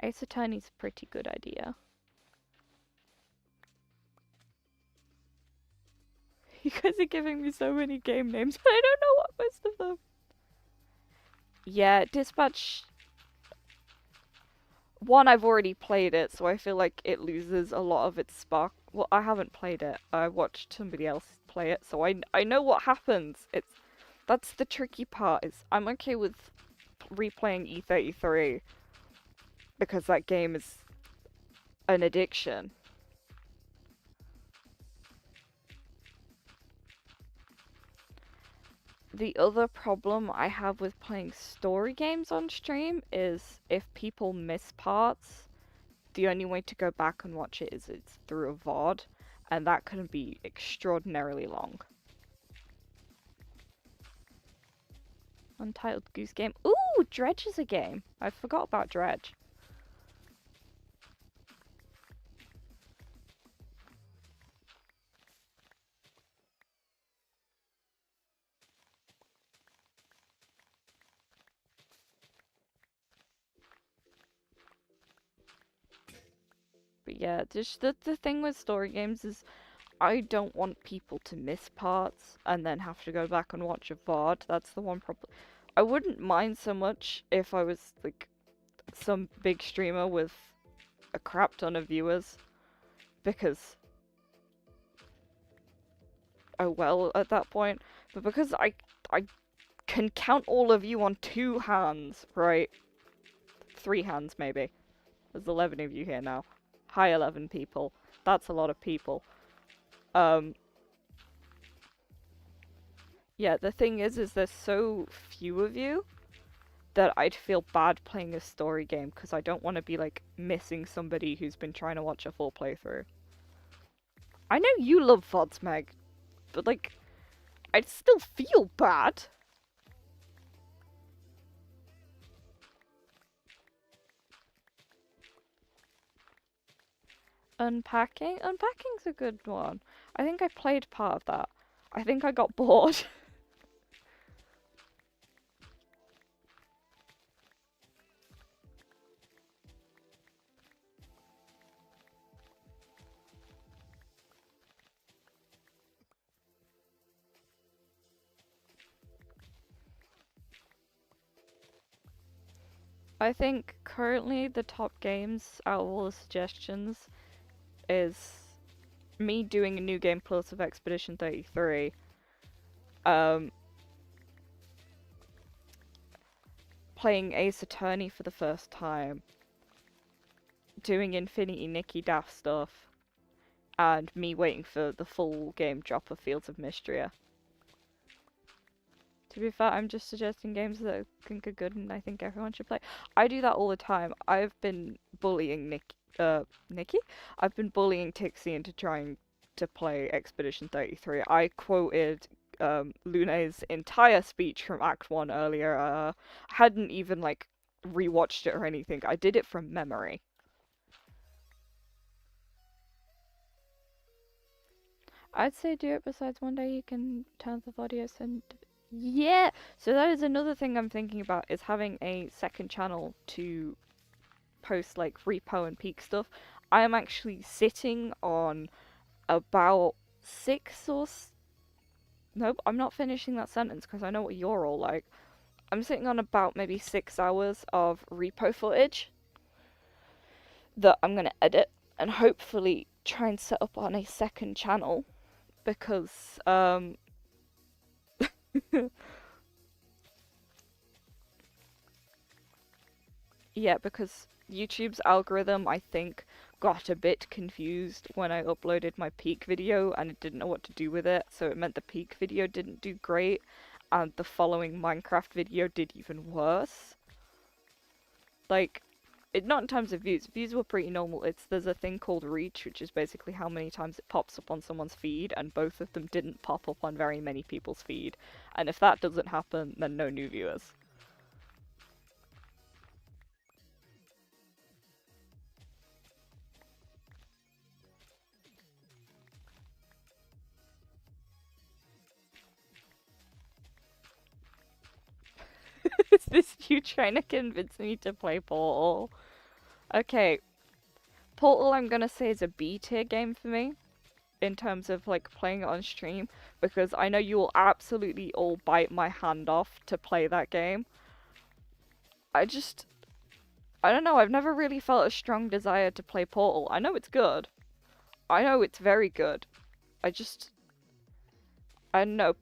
Ace Attorney's a pretty good idea. You guys are giving me so many game names, but I don't know what most of them. Yeah, Dispatch. One, I've already played it, so I feel like it loses a lot of its spark. Well, I haven't played it. I watched somebody else play it, so I know what happens. That's the tricky part. Is I'm okay with replaying E33 because that game is an addiction. The other problem I have with playing story games on stream is if people miss parts, the only way to go back and watch it is it's through a VOD, and that can be extraordinarily long. Untitled Goose Game. Ooh, Dredge is a game. I forgot about Dredge. But yeah, just the thing with story games is I don't want people to miss parts and then have to go back and watch a VOD. That's the one problem. I wouldn't mind so much if I was like some big streamer with a crap ton of viewers, because oh well at that point. But because I can count all of you on 2 hands, right? 3 hands maybe. There's 11 of you here now. Hi 11 people. That's a lot of people. Yeah, the thing is there's so few of you that I'd feel bad playing a story game because I don't want to be like missing somebody who's been trying to watch a full playthrough. I know you love VODs, Meg, but like, I'd still feel bad. Unpacking? Unpacking's a good one. I think I played part of that. I think I got bored. I think currently the top games out of all the suggestions is me doing a new game plus of Expedition 33. Playing Ace Attorney for the first time. Doing Infinity Nikki Daft stuff. And me waiting for the full game drop of Fields of Mystria. To be fair, I'm just suggesting games that I think are good and I think everyone should play. I do that all the time. I've been bullying Nikki? I've been bullying Tixie into trying to play Expedition 33. I quoted Lune's entire speech from Act 1 earlier. I hadn't even like rewatched it or anything. I did it from memory. I'd say do it. Besides, one day you can turn the audios and yeah. So that is another thing I'm thinking about, is having a second channel to post like repo and peak stuff. I am actually sitting on about 6 or nope, I'm not finishing that sentence because I know what you're all like. I'm sitting on about maybe 6 hours of repo footage that I'm gonna edit and hopefully try and set up on a second channel because yeah, because YouTube's algorithm, I think, got a bit confused when I uploaded my peak video and it didn't know what to do with it, so it meant the peak video didn't do great, and the following Minecraft video did even worse. Like, not in terms of views. Views were pretty normal. There's a thing called reach, which is basically how many times it pops up on someone's feed, and both of them didn't pop up on very many people's feed. And if that doesn't happen, then no new viewers. this you trying to convince me to play Portal? Okay, Portal I'm gonna say is a B tier game for me in terms of like playing it on stream because I know you will absolutely all bite my hand off to play that game. I don't know, I've never really felt a strong desire to play Portal. I know it's good. I know it's very good. I don't know,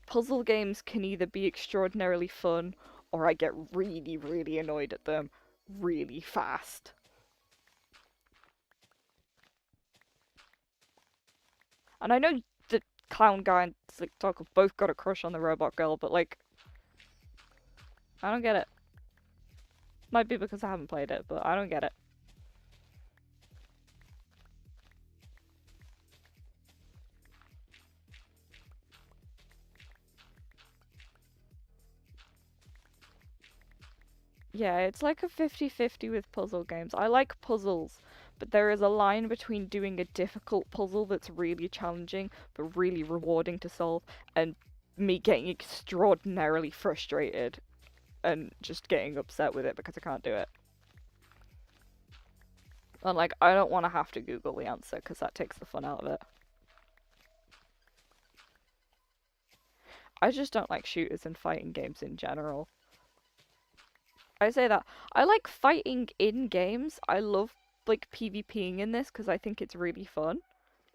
puzzle games can either be extraordinarily fun or I get really, really annoyed at them really fast. And I know the clown guy and TikTok have both got a crush on the robot girl, but like, I don't get it. Might be because I haven't played it, but I don't get it. Yeah, it's like a 50-50 with puzzle games. I like puzzles, but there is a line between doing a difficult puzzle that's really challenging but really rewarding to solve and me getting extraordinarily frustrated and just getting upset with it because I can't do it. And like, I don't want to have to Google the answer because that takes the fun out of it. I just don't like shooters and fighting games in general. I say that. I like fighting in games. I love like PvPing in this because I think it's really fun.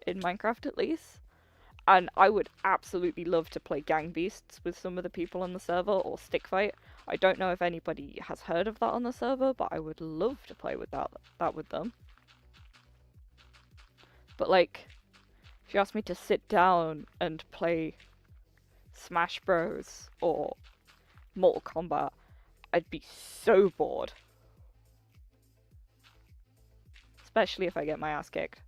In Minecraft at least. And I would absolutely love to play Gang Beasts with some of the people on the server or Stick Fight. I don't know if anybody has heard of that on the server, but I would love to play with that with them. But like, if you ask me to sit down and play Smash Bros or Mortal Kombat, I'd be so bored. Especially if I get my ass kicked.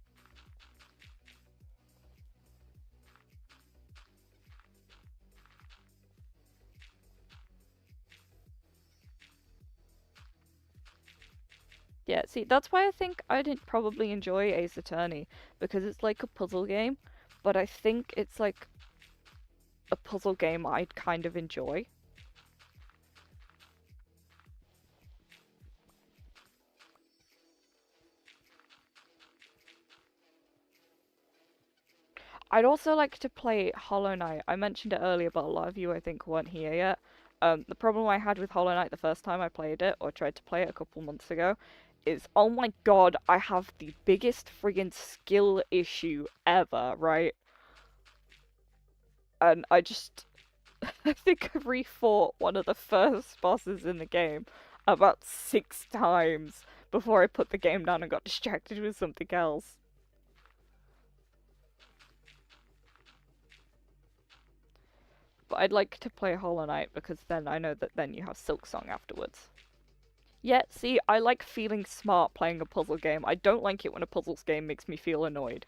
Yeah, see, that's why I think I didn't probably enjoy Ace Attorney, because it's like a puzzle game, but I think it's like a puzzle game I'd kind of enjoy. I'd also like to play Hollow Knight. I mentioned it earlier, but a lot of you I think weren't here yet. The problem I had with Hollow Knight the first time I played it, or tried to play it a couple months ago, is oh my god, I have the biggest friggin' skill issue ever, right? And I think I refought one of the first bosses in the game about 6 times before I put the game down and got distracted with something else. But I'd like to play Hollow Knight because then I know that then you have Silksong afterwards. Yeah, see, I like feeling smart playing a puzzle game. I don't like it when a puzzles game makes me feel annoyed.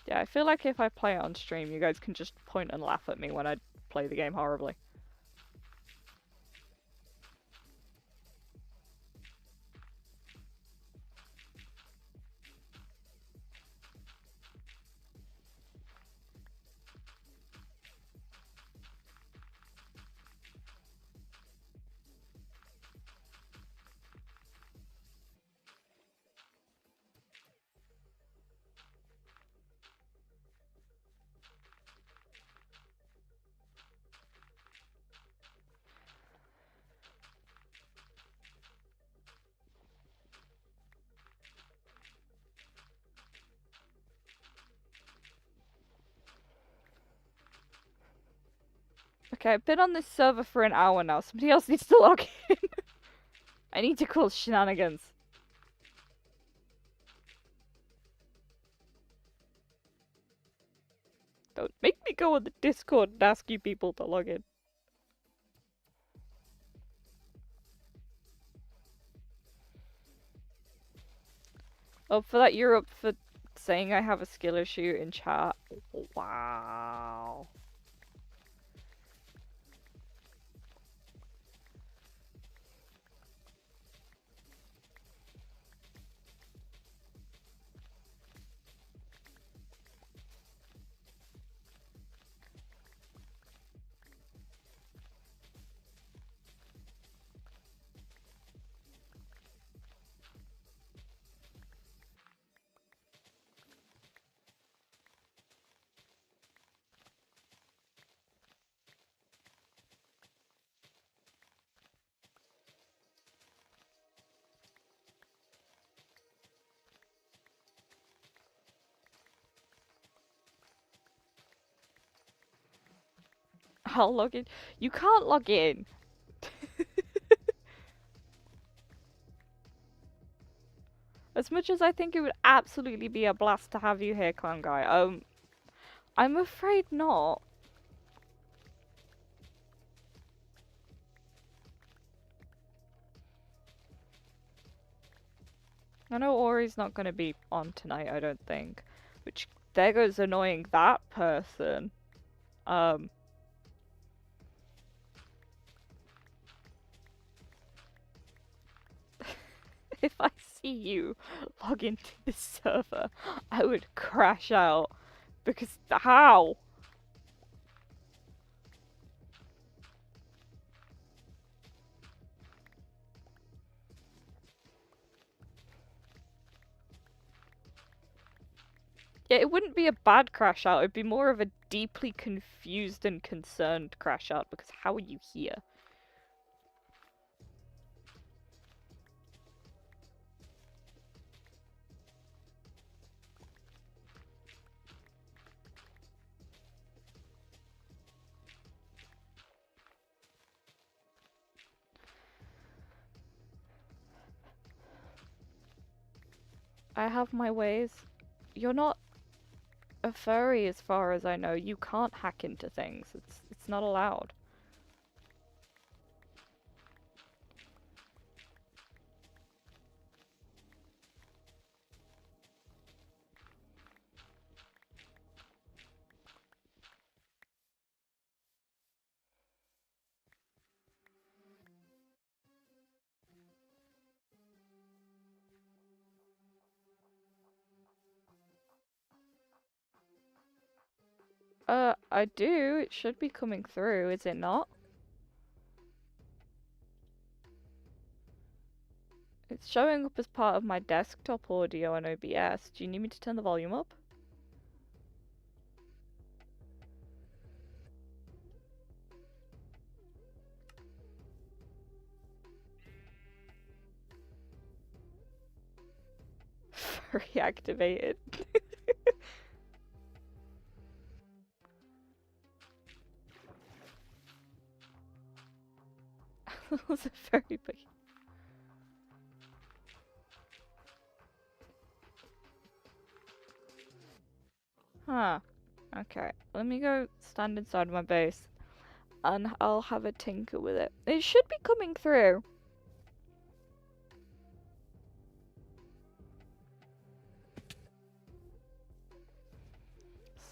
Yeah, I feel like if I play it on stream, you guys can just point and laugh at me when I play the game horribly. Okay, I've been on this server for an hour now. Somebody else needs to log in. I need to call shenanigans. Don't make me go on the Discord and ask you people to log in. Oh, for that, you're up for saying I have a skill issue in chat. Wow. I'll log in. You can't log in. As much as I think it would absolutely be a blast to have you here, Clown Guy, I'm afraid not. I know Ori's not gonna be on tonight, I don't think. Which, there goes annoying that person. If I see you log into this server, I would crash out. Because how? Yeah, it wouldn't be a bad crash out, it'd be more of a deeply confused and concerned crash out, because how are you here? I have my ways. You're not a furry as far as I know. You can't hack into things. It's not allowed. I do. It should be coming through, is it not? It's showing up as part of my desktop audio on OBS. Do you need me to turn the volume up? Furry activated. That was a very big. Huh. Okay. Let me go stand inside my base and I'll have a tinker with it. It should be coming through.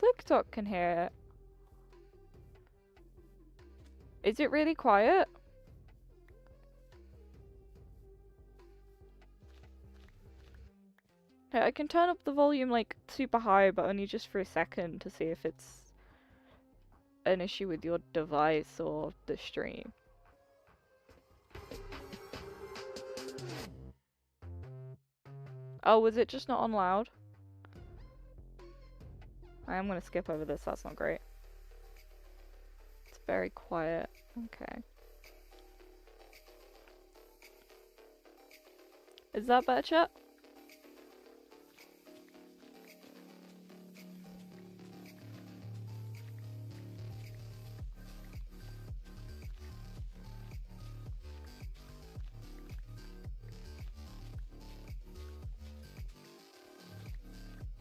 Slicktalk can hear it. Is it really quiet? Hey, I can turn up the volume like super high, but only just for a second to see if it's an issue with your device or the stream. Oh, was it just not on loud? I am gonna skip over this, that's not great. It's very quiet. Okay. Is that better, chat?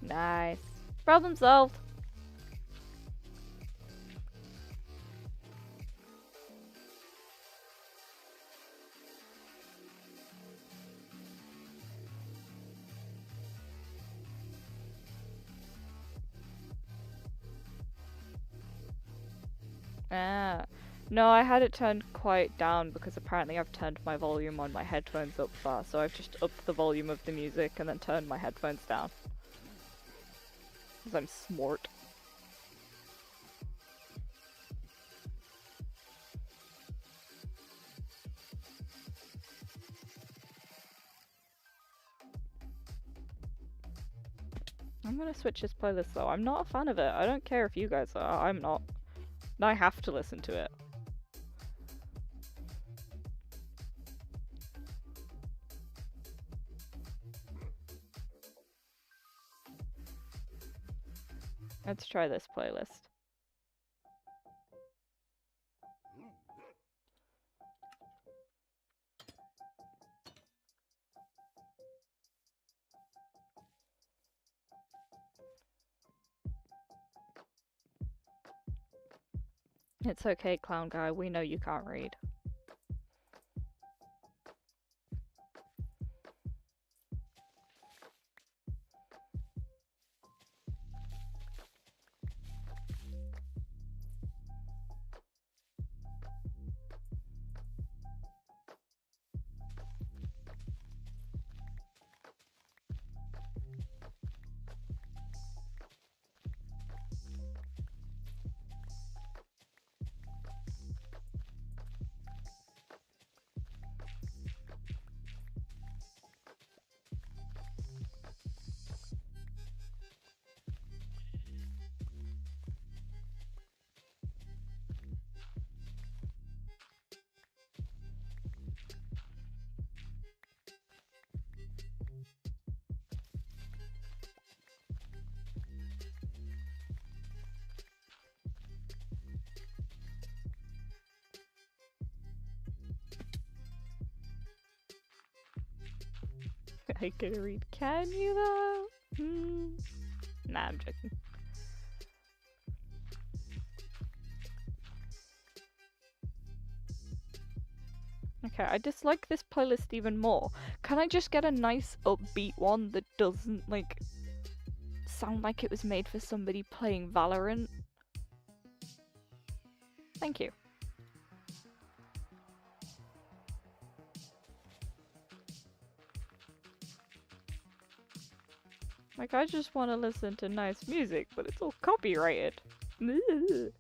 Nice. Problem solved. Ah. No, I had it turned quite down because apparently I've turned my volume on my headphones up far, so I've just upped the volume of the music and then turned my headphones down. Because I'm smart. I'm gonna switch this playlist though. I'm not a fan of it. I don't care if you guys are. I'm not. And I have to listen to it. Let's try this playlist. It's okay, clown guy, we know you can't read. I can read, can you though? Nah, I'm joking. Okay, I dislike this playlist even more. Can I just get a nice upbeat one that doesn't, like, sound like it was made for somebody playing Valorant? Thank you. Like, I just want to listen to nice music, but it's all copyrighted. Ugh.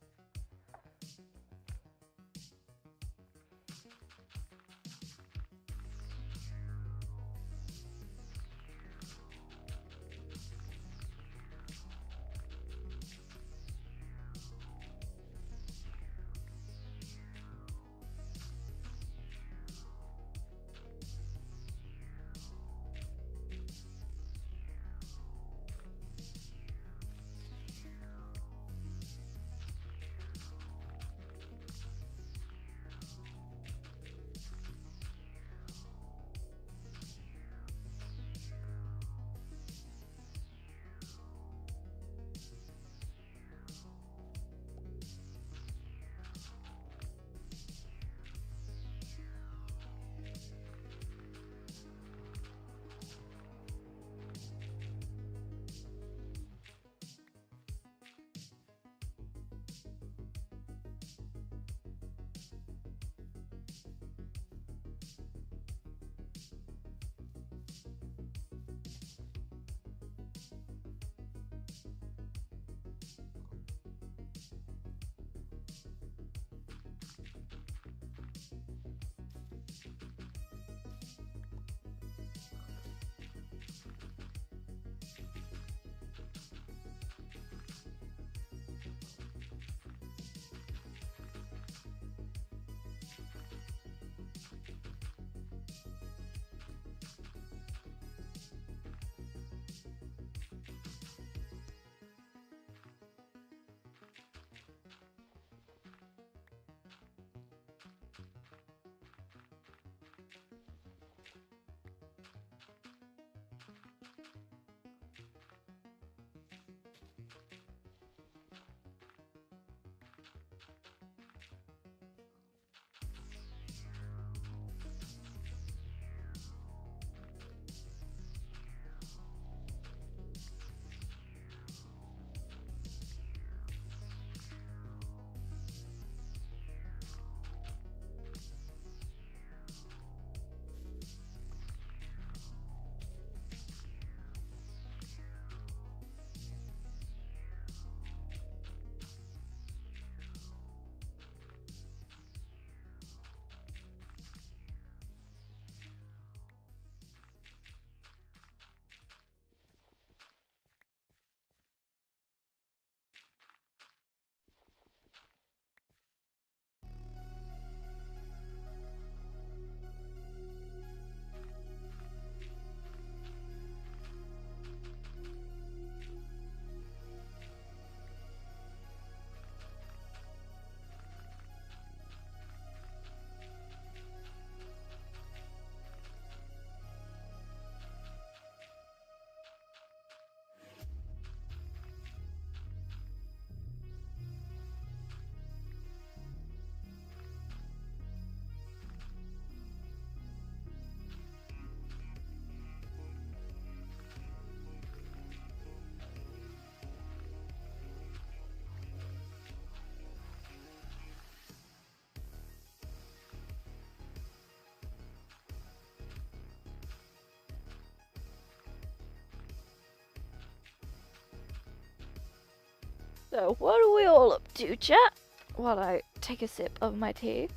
So, what are we all up to, chat? While I take a sip of my tea.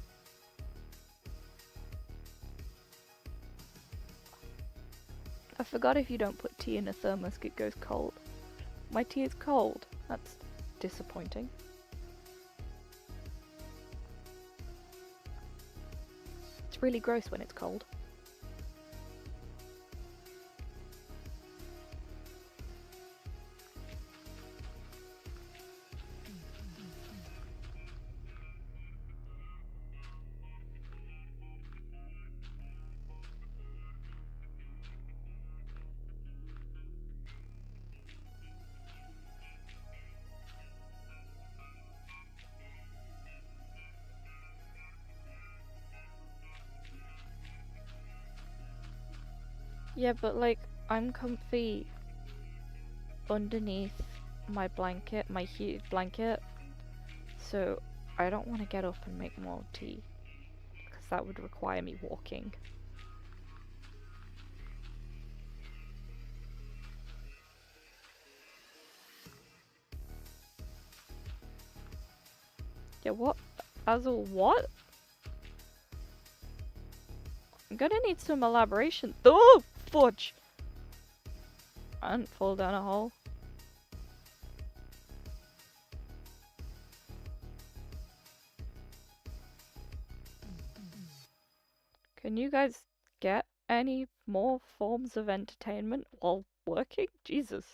I forgot if you don't put tea in a thermos, it goes cold. My tea is cold. That's disappointing. It's really gross when it's cold. Yeah, but like, I'm comfy underneath my blanket, my heated blanket, so I don't want to get up and make more tea, because that would require me walking. Yeah, what? As a what? I'm gonna need some elaboration. Oh, fudge! I didn't fall down a hole. Can you guys get any more forms of entertainment while working? Jesus.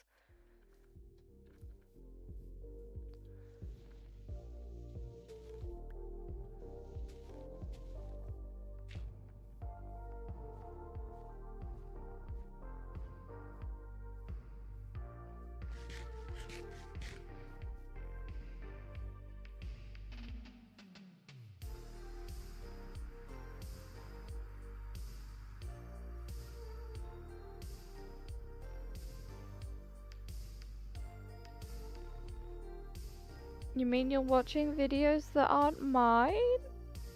You mean you're watching videos that aren't mine?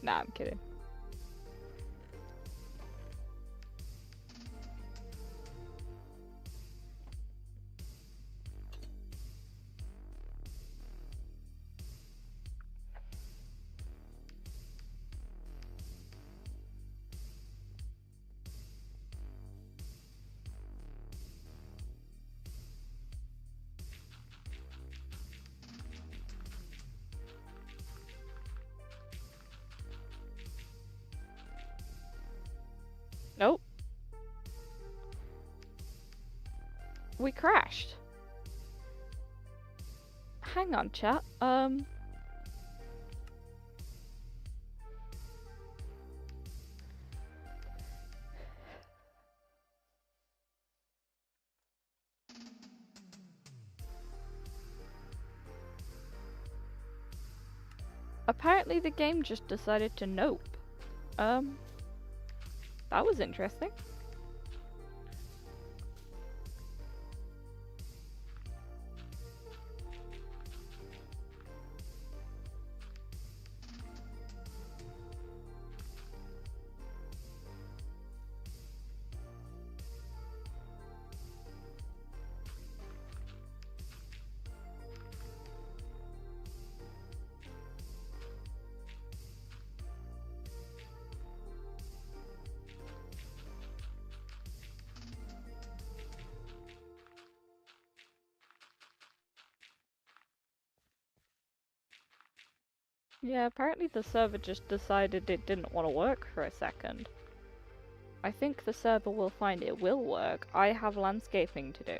Nah, I'm kidding. Nope. We crashed. Hang on, chat. Apparently the game just decided to nope. That was interesting. Yeah, apparently the server just decided it didn't want to work for a second. I think the server will find it will work. I have landscaping to do.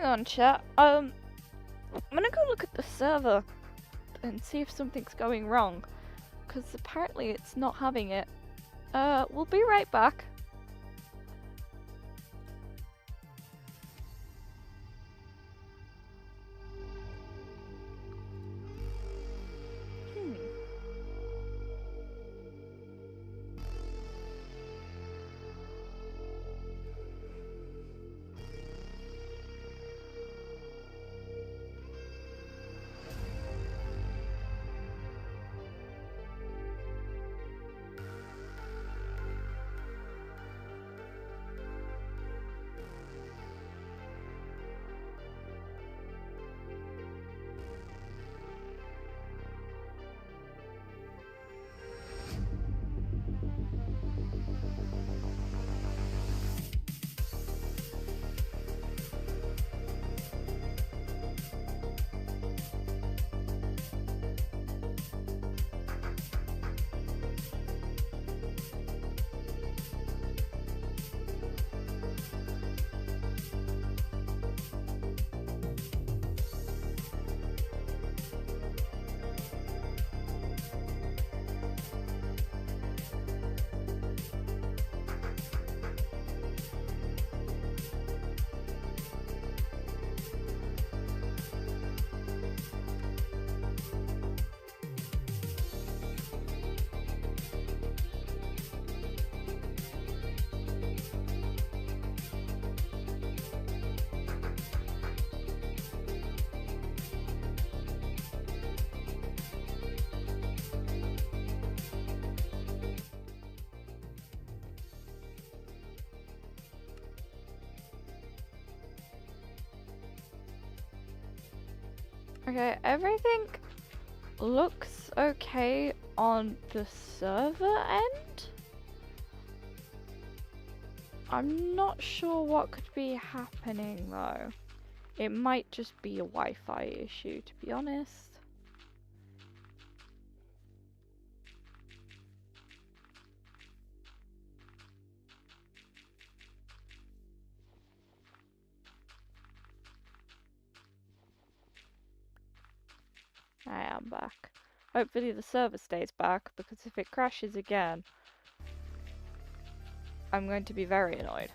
on, chat. I'm gonna go look at the server and see if something's going wrong, because apparently it's not having it. We'll be right back. Okay, everything looks okay on the server end. I'm not sure what could be happening though. It might just be a Wi-Fi issue, to be honest. I am back. Hopefully the server stays back, because if it crashes again, I'm going to be very annoyed.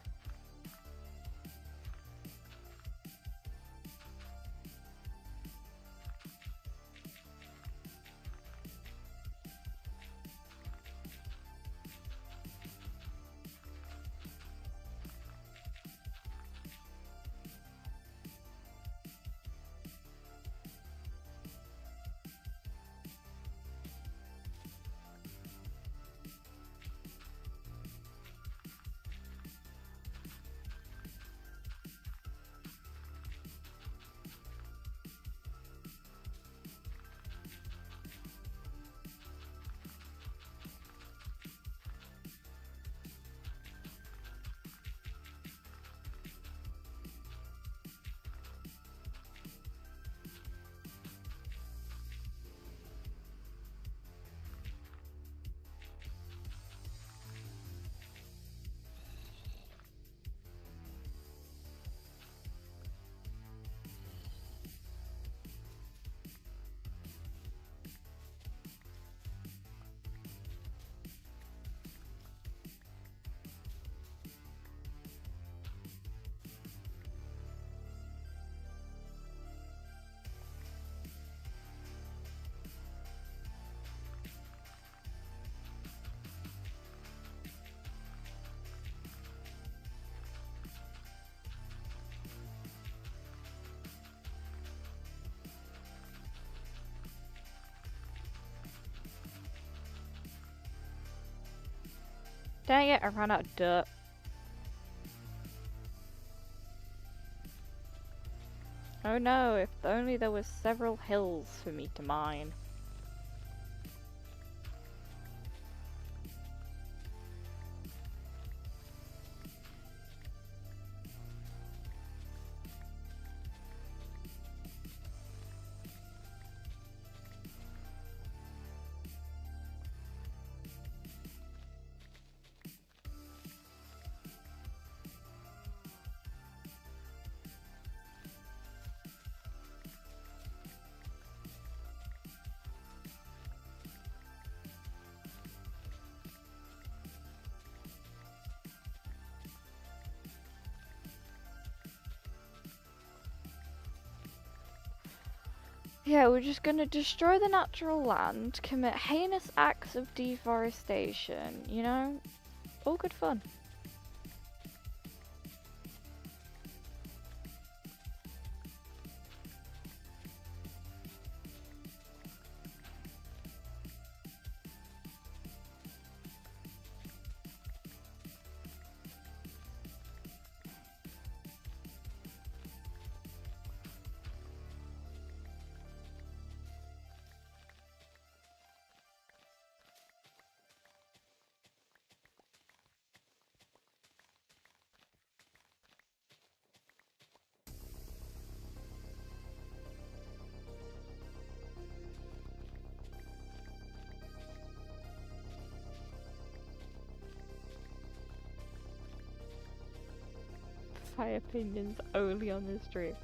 Dang it, I ran out of dirt. Oh no, if only there was several hills for me to mine. Yeah, we're just gonna destroy the natural land, commit heinous acts of deforestation, you know? All good fun. My opinions only on this stream.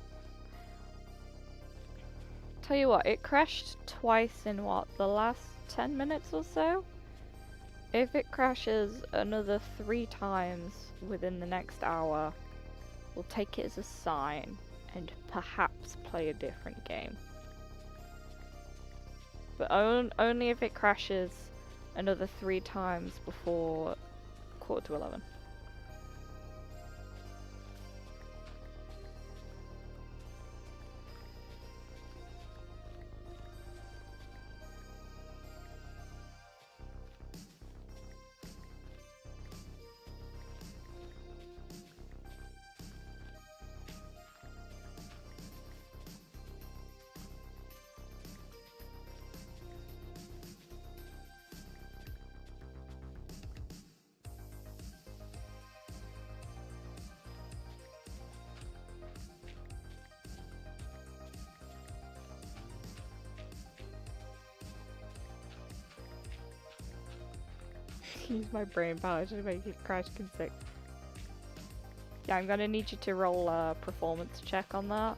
Tell you what, it crashed twice in what, the last 10 minutes or so? If it crashes another 3 times within the next hour, we'll take it as a sign and perhaps play a different game. But only if it crashes another 3 times before 11:15. Use my brain power to make it crash consec. Yeah, I'm gonna need you to roll a performance check on that.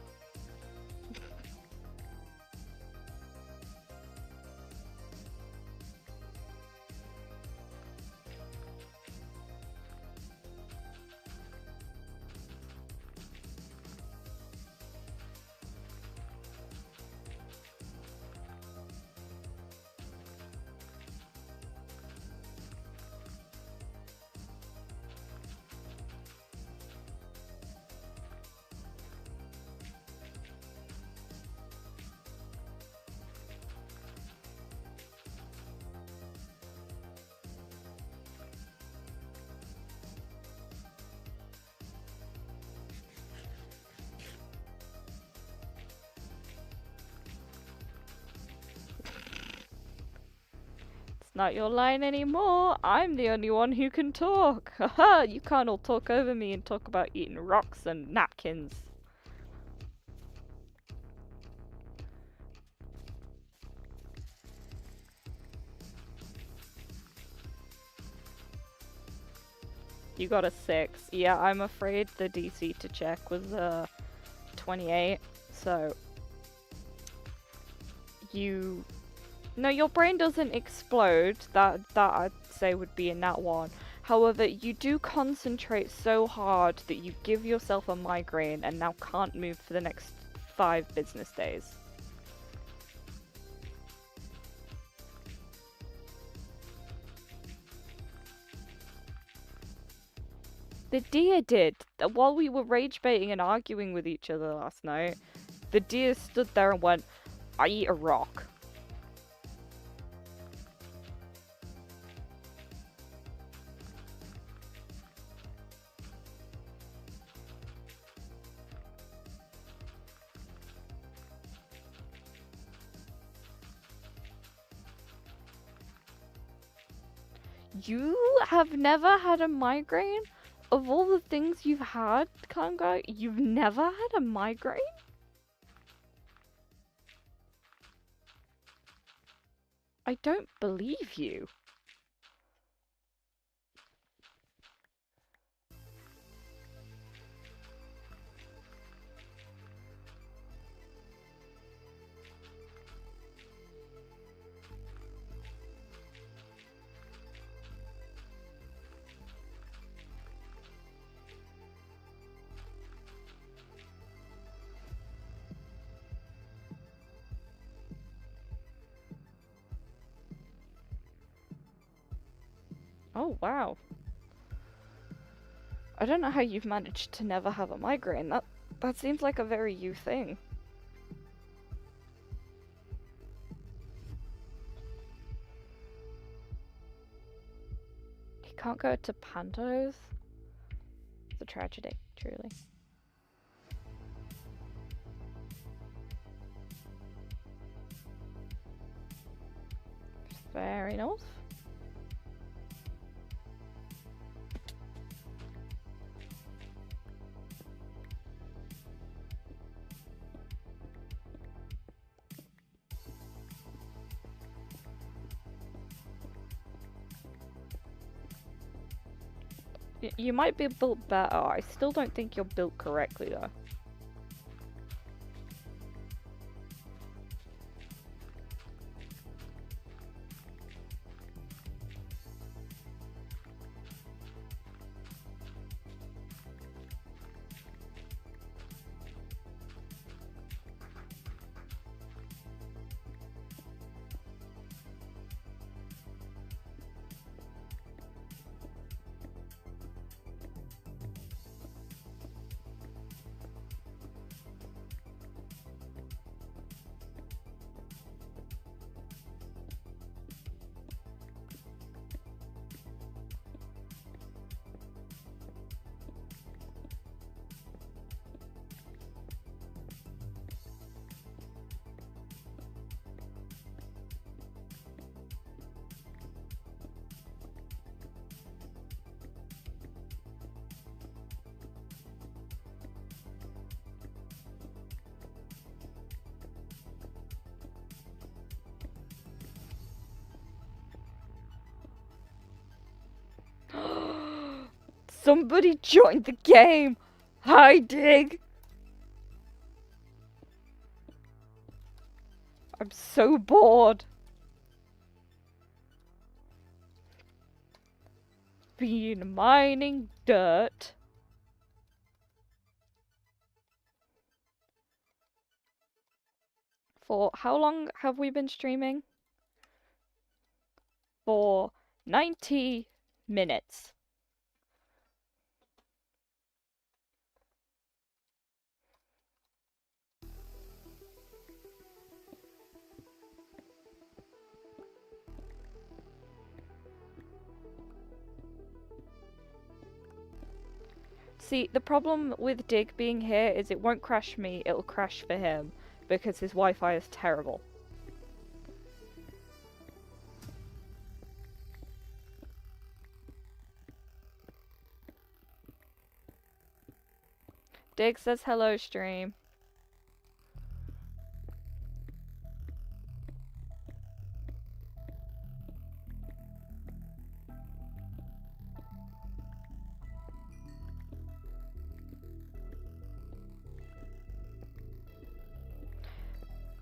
Not your line anymore. I'm the only one who can talk. Haha, you can't all talk over me and talk about eating rocks and napkins. You got a 6. Yeah, I'm afraid the DC to check was 28. So you no, your brain doesn't explode. That I'd say would be a nat 1. However, you do concentrate so hard that you give yourself a migraine and now can't move for the next 5 business days. The deer did. While we were rage baiting and arguing with each other last night, the deer stood there and went, "I eat a rock." You have never had a migraine? Of all the things you've had, Kanga, you've never had a migraine? I don't believe you. Oh, wow. I don't know how you've managed to never have a migraine. That seems like a very you thing. He can't go to Pantos? It's a tragedy, truly. Fair enough. You might be built better. I still don't think you're built correctly, though. Somebody joined the game! Hi, Dig! I'm so bored. Been mining dirt. For how long have we been streaming? For 90 minutes. See, the problem with Dig being here is it won't crash me, it'll crash for him, because his Wi-Fi is terrible. Dig says hello, stream.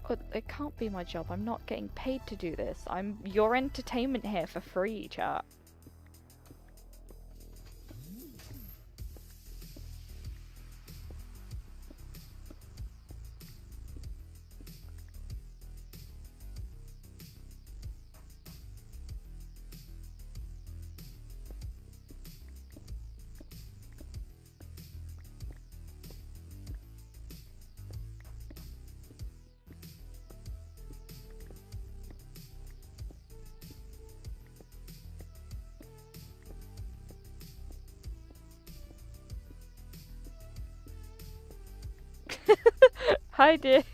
But it can't be my job. I'm not getting paid to do this. I'm your entertainment here for free, chat. Hi, Dig.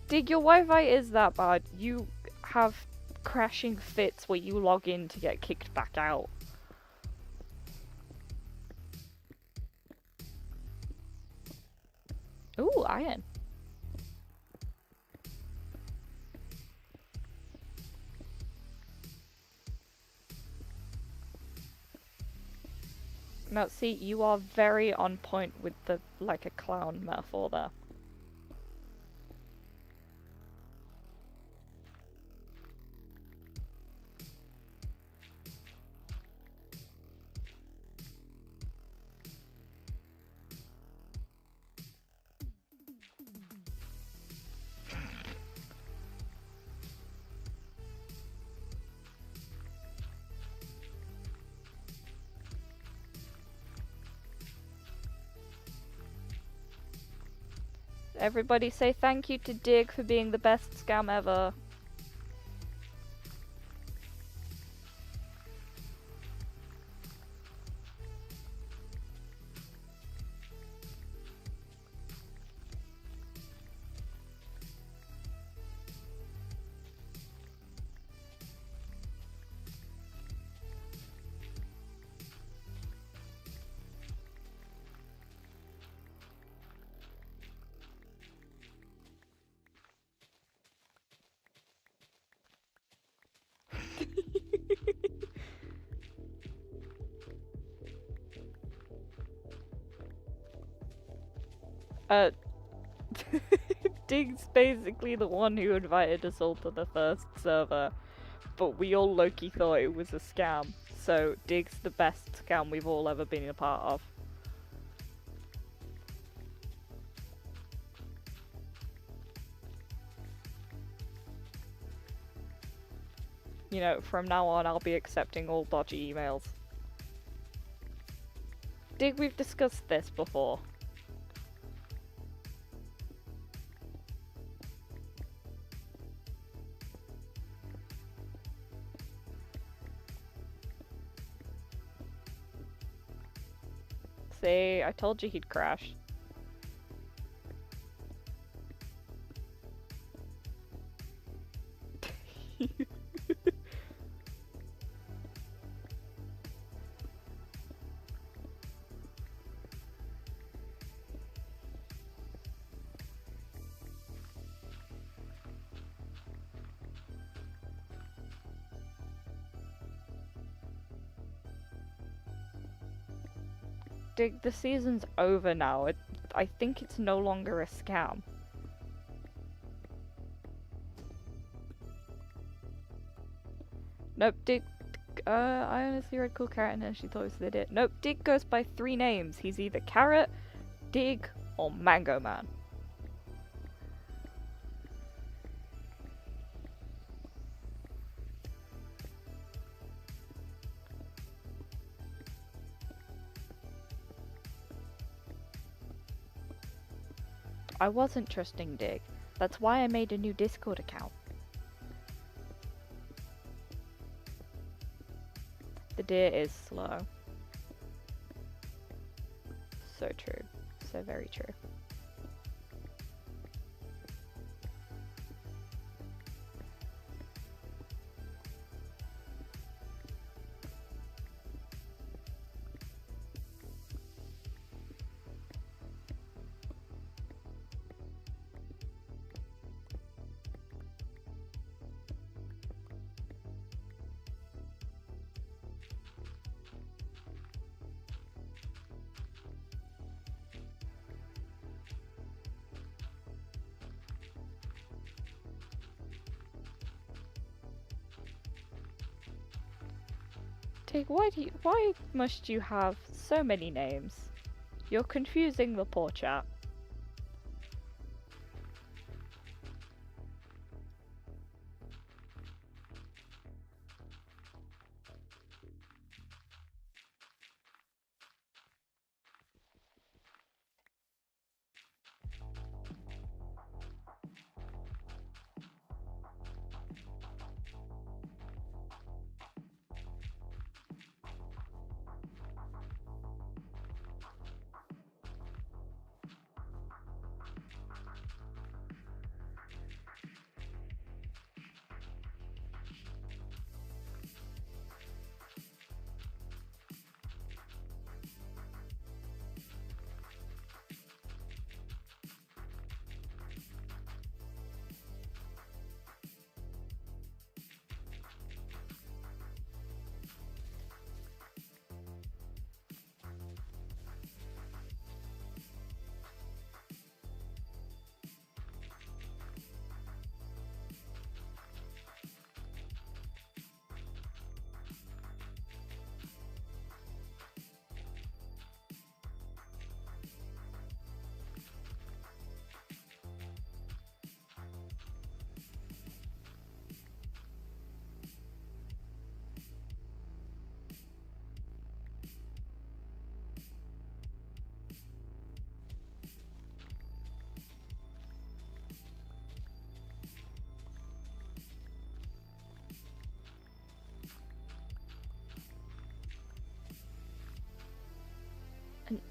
Dig, your Wi-Fi is that bad. You have crashing fits where you log in to get kicked back out. Ooh, iron. Now, see, you are very on point with the, like a clown metaphor there. Everybody say thank you to Dig for being the best scam ever. Dig's basically the one who invited us all to the first server, but we all low-key thought it was a scam, so Dig's the best scam we've all ever been a part of. You know, from now on I'll be accepting all dodgy emails. Dig, we've discussed this before. See, I told you he'd crash. Dig, the season's over now. I think it's no longer a scam. Nope, Dig. I honestly read Cool Carrot and then she thought it was the idiot. Nope, Dig goes by 3 names. He's either Carrot, Dig, or Mango Man. I wasn't trusting Dig. That's why I made a new Discord account. The deer is slow. So true. So very true. Dig, why must you have so many names? You're confusing the poor chap.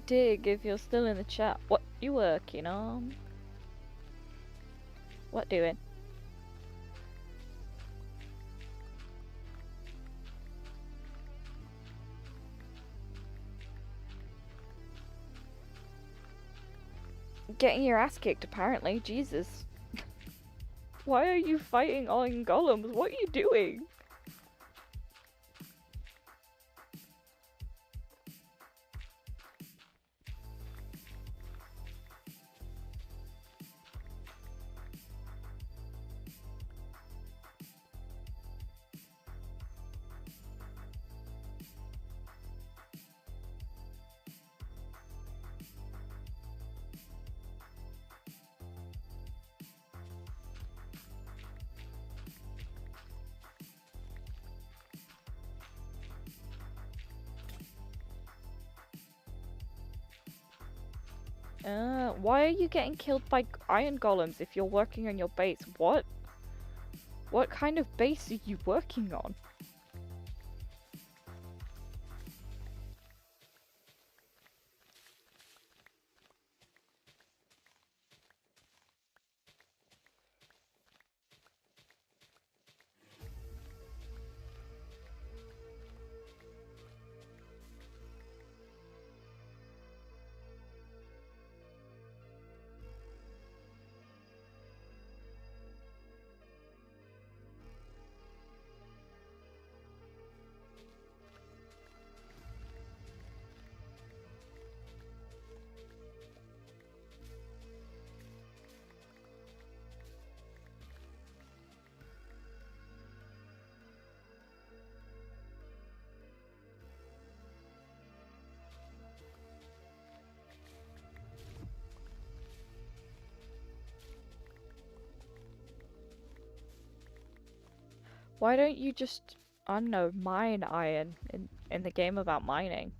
Dig if you're still in the chat. What you working on? What doing? Getting your ass kicked apparently. Jesus. Why are you fighting on golems? What are you doing? Why are you getting killed by iron golems if you're working on your base? What? What kind of base are you working on? Why don't you just, I don't know, mine iron in the game about mining?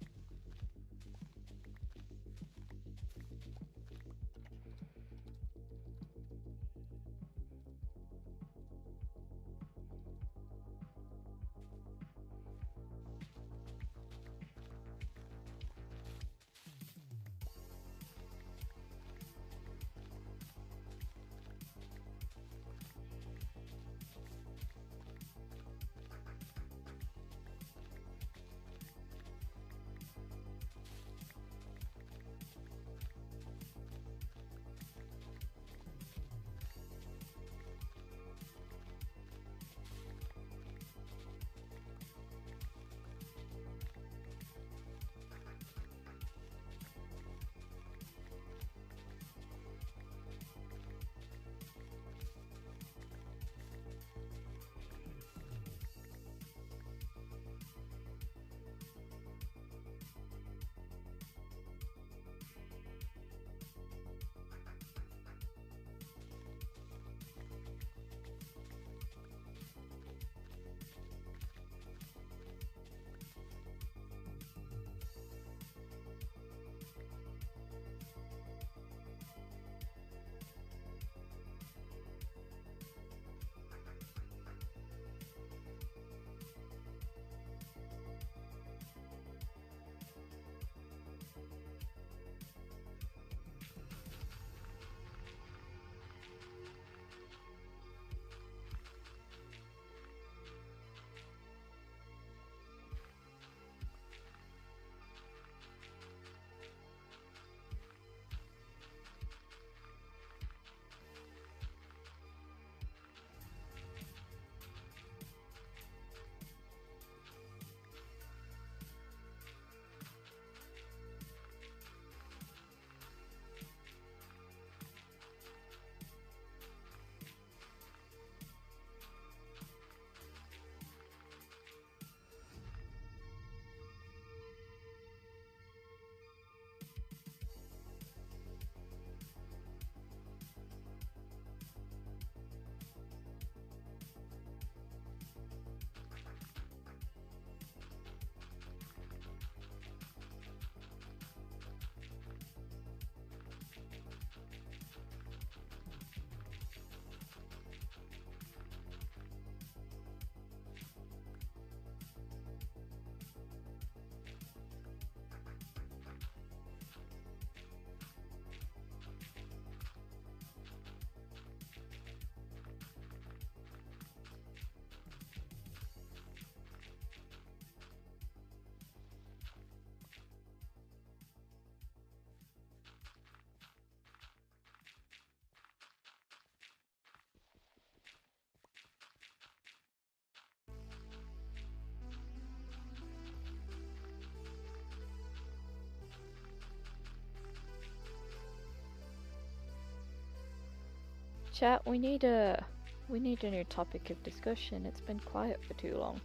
Chat, we need a new topic of discussion. It's been quiet for too long.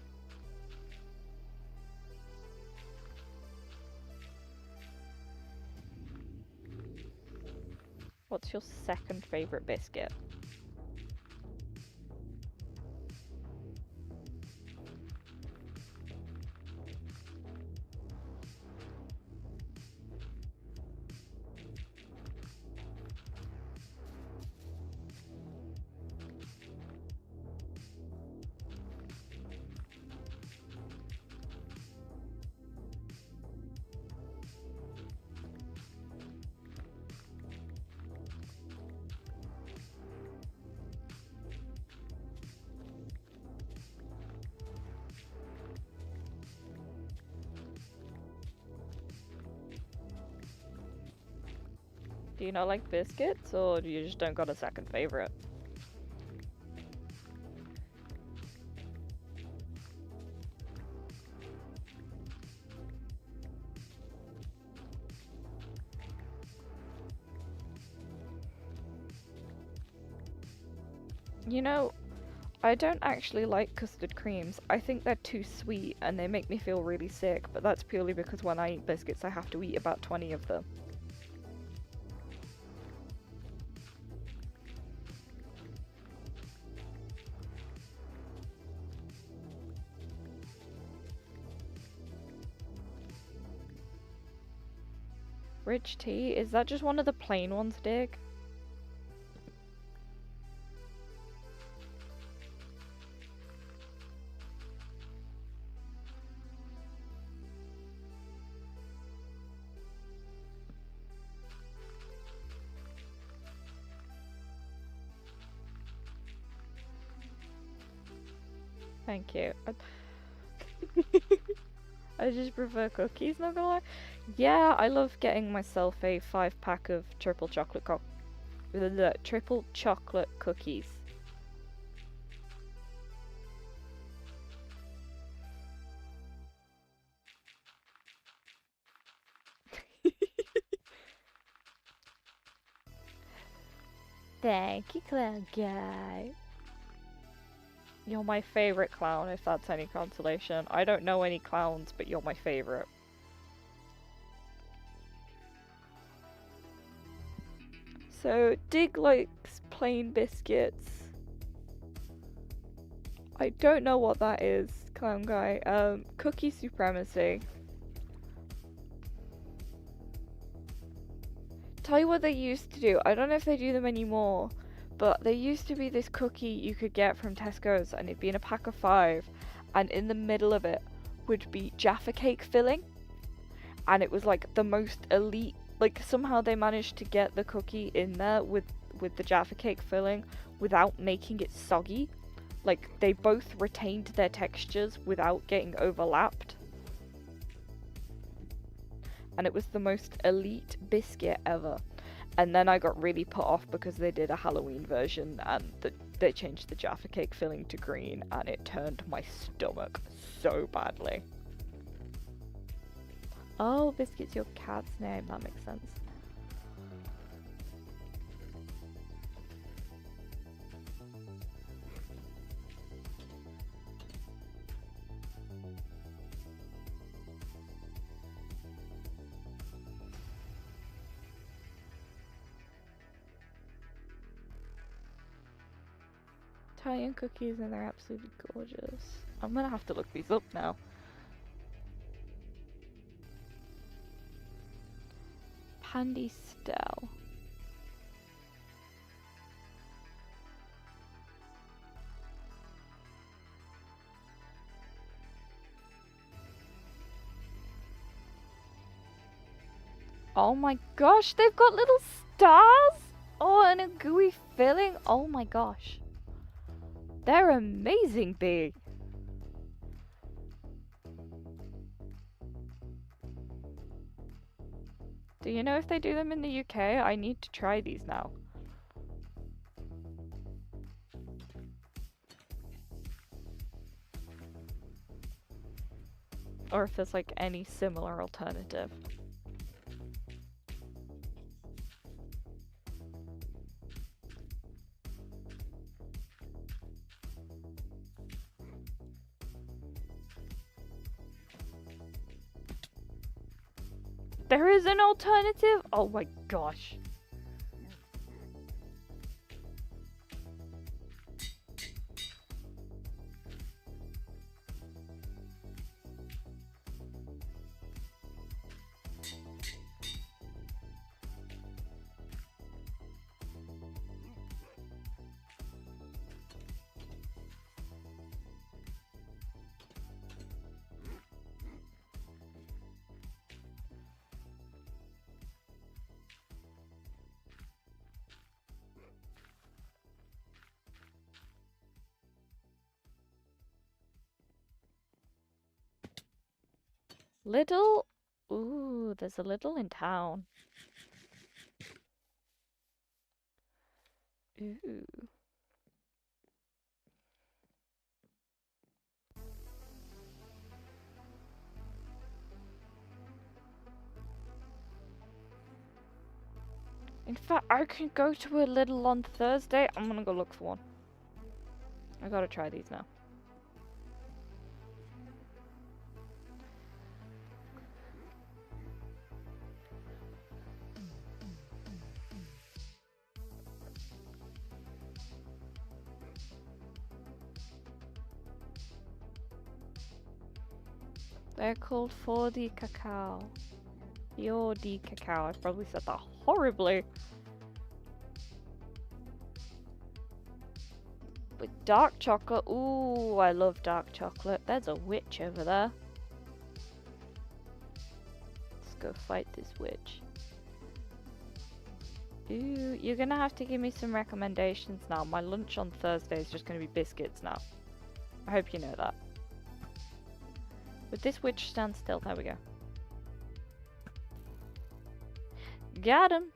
What's your second favorite biscuit? Do you not like biscuits, or do you just don't got a second favorite? You know, I don't actually like custard creams. I think they're too sweet and they make me feel really sick, but that's purely because when I eat biscuits I have to eat about 20 of them. Rich tea? Is that just one of the plain ones, Dig? Thank you. I just prefer cookies, not gonna lie. Yeah, I love getting myself a 5-pack of triple chocolate cookies. Thank you, clown guy. You're my favorite clown, if that's any consolation. I don't know any clowns, but you're my favorite. So, Dig likes plain biscuits. I don't know what that is, clown guy. Cookie supremacy. Tell you what they used to do. I don't know if they do them anymore, but there used to be this cookie you could get from Tesco's, and it'd be in a pack of 5, and in the middle of it would be Jaffa cake filling, and it was like the most elite. Like, somehow they managed to get the cookie in there with the Jaffa cake filling without making it soggy. Like, they both retained their textures without getting overlapped. And it was the most elite biscuit ever. And then I got really put off because they did a Halloween version and they changed the Jaffa cake filling to green, and it turned my stomach so badly. Oh, Biscuit's your cat's name, that makes sense. Italian cookies, and they're absolutely gorgeous. I'm gonna have to look these up now. Pandistel. Oh my gosh, they've got little stars! Oh, and a gooey filling. Oh my gosh. They're amazing big. Do you know if they do them in the UK? I need to try these now. Or if there's like any similar alternative. There is an alternative? Oh my gosh. Little? Ooh, there's a little in town. Ooh. In fact, I can go to a little on Thursday. I'm gonna go look for one. I gotta try these now. They're called 4D cacao. 4D cacao. I probably said that horribly. With dark chocolate. Ooh, I love dark chocolate. There's a witch over there. Let's go fight this witch. Ooh, you're gonna have to give me some recommendations now. My lunch on Thursday is just gonna be biscuits now. I hope you know that. Would this witch stand still? There we go. Got him!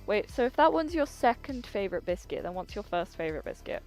Wait, so if that one's your second favourite biscuit, then what's your first favourite biscuit?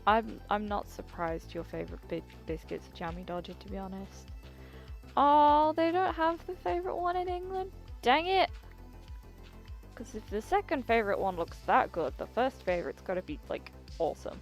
I'm not surprised your favourite biscuit's a Jammy Dodger, to be honest. Oh, they don't have the favourite one in England? Dang it! Because if the second favourite one looks that good, the first favourite's gotta be, like, awesome.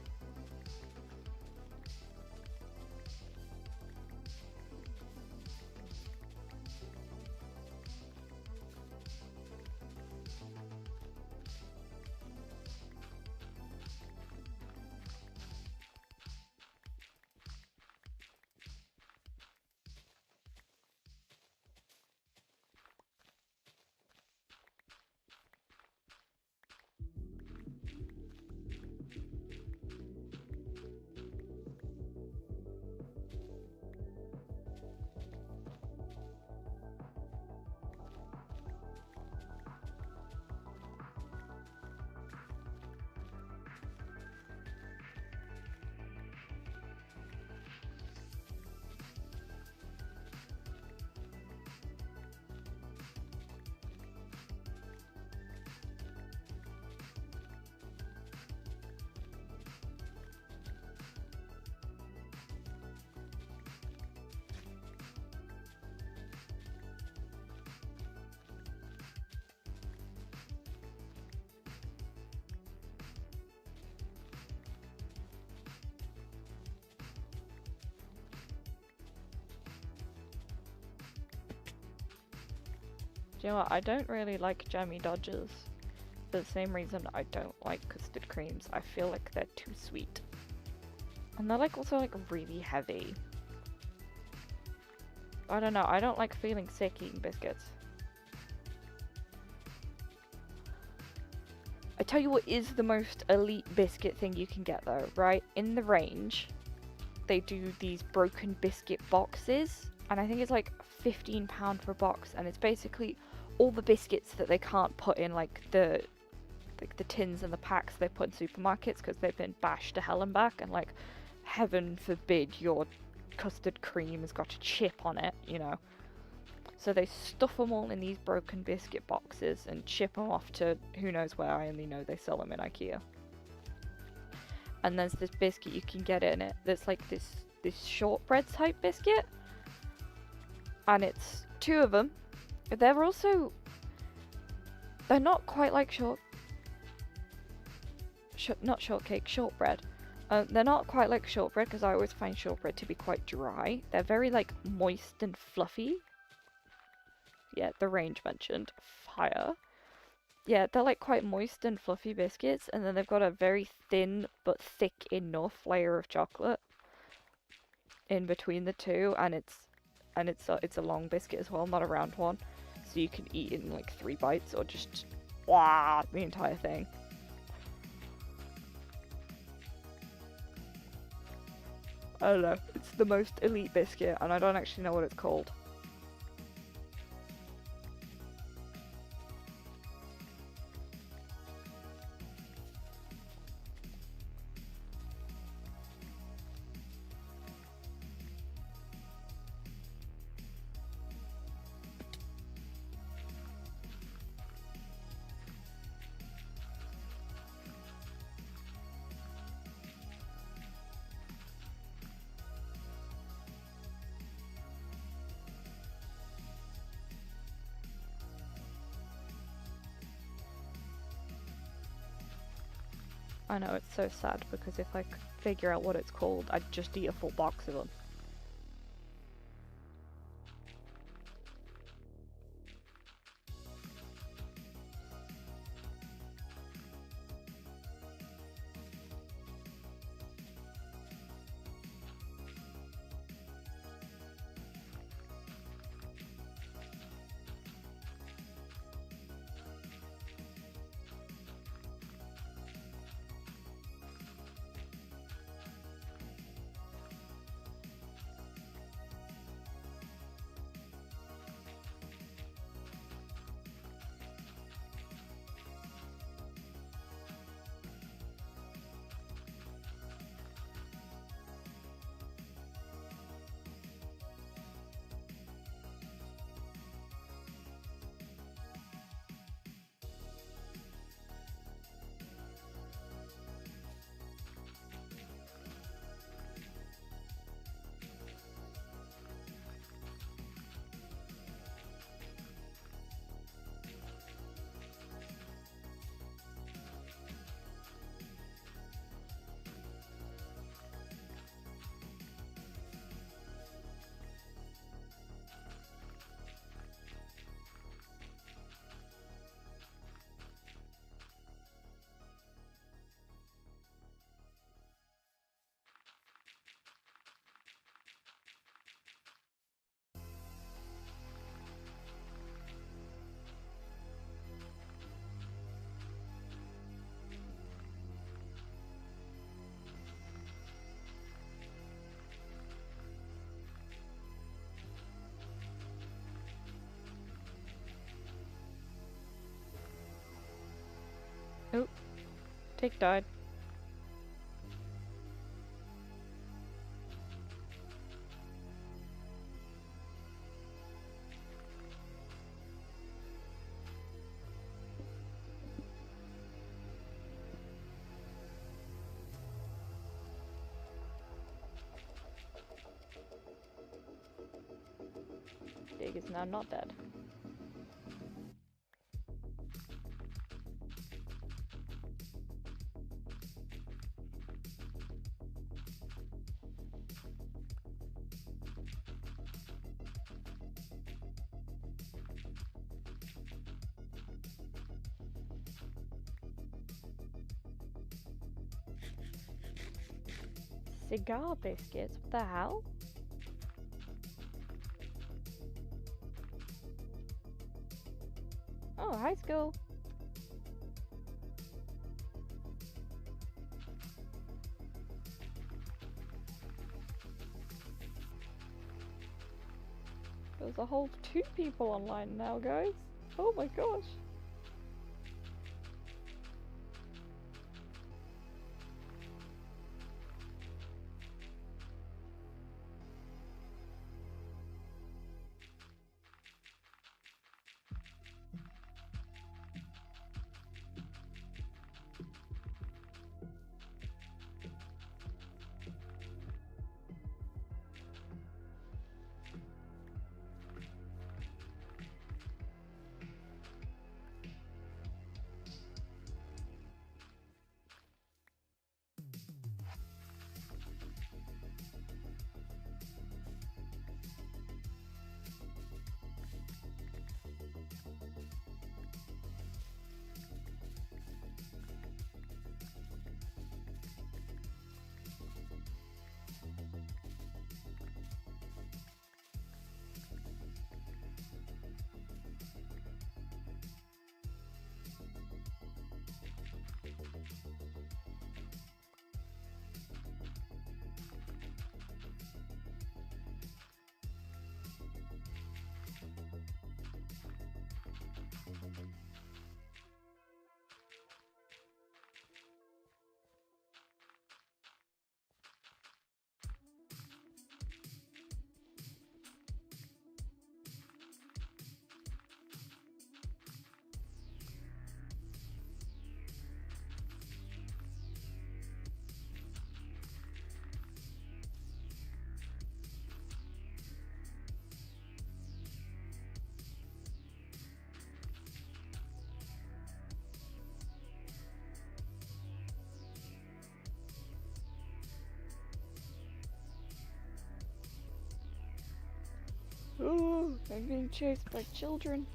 Do you know what? I don't really like jammy dodgers for the same reason I don't like custard creams. I feel like they're too sweet. And they're like also like really heavy. I don't know, I don't like feeling sick eating biscuits. I tell you what is the most elite biscuit thing you can get though, right? In the range, they do these broken biscuit boxes, and I think it's like £15 per box, and it's basically all the biscuits that they can't put in like the tins and the packs they put in supermarkets because they've been bashed to hell and back, and like heaven forbid your custard cream has got a chip on it, you know. So they stuff them all in these broken biscuit boxes and ship them off to who knows where. I only know they sell them in IKEA. And there's this biscuit you can get in it that's like this shortbread type biscuit, and it's 2 of them. They're not quite like not shortcake, shortbread. They're not quite like shortbread because I always find shortbread to be quite dry. They're very like moist and fluffy. Yeah, the range mentioned. Fire. Yeah, they're like quite moist and fluffy biscuits, and then they've got a very thin but thick enough layer of chocolate in between the two, and it's a long biscuit as well, not a round one. So you can eat it in like 3 bites or just the entire thing. I don't know, it's the most elite biscuit, and I don't actually know what it's called. I know, it's so sad because if I could figure out what it's called, I'd just eat a full box of them. Oh, Tick died. Dig is now not dead. Cigar biscuits? What the hell? Oh, high school. There's a whole 2 people online now, guys. Oh my gosh. Oh, I'm being chased by children.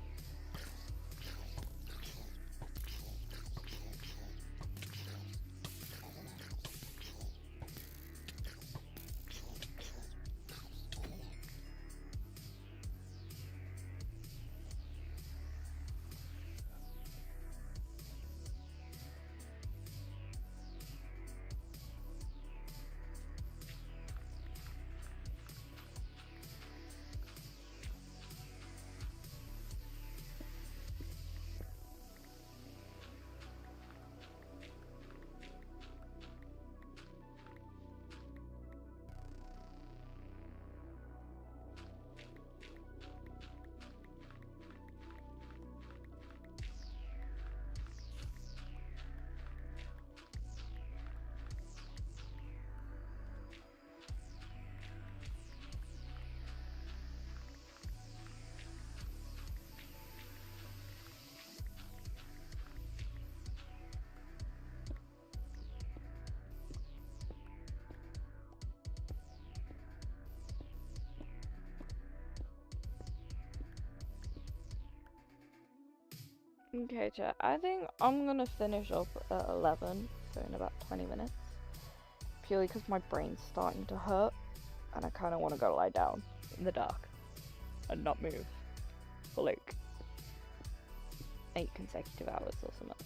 Okay, chat. I think I'm gonna finish up at 11, so in about 20 minutes. Purely because my brain's starting to hurt, and I kind of want to go lie down in the dark and not move for like 8 consecutive hours or something.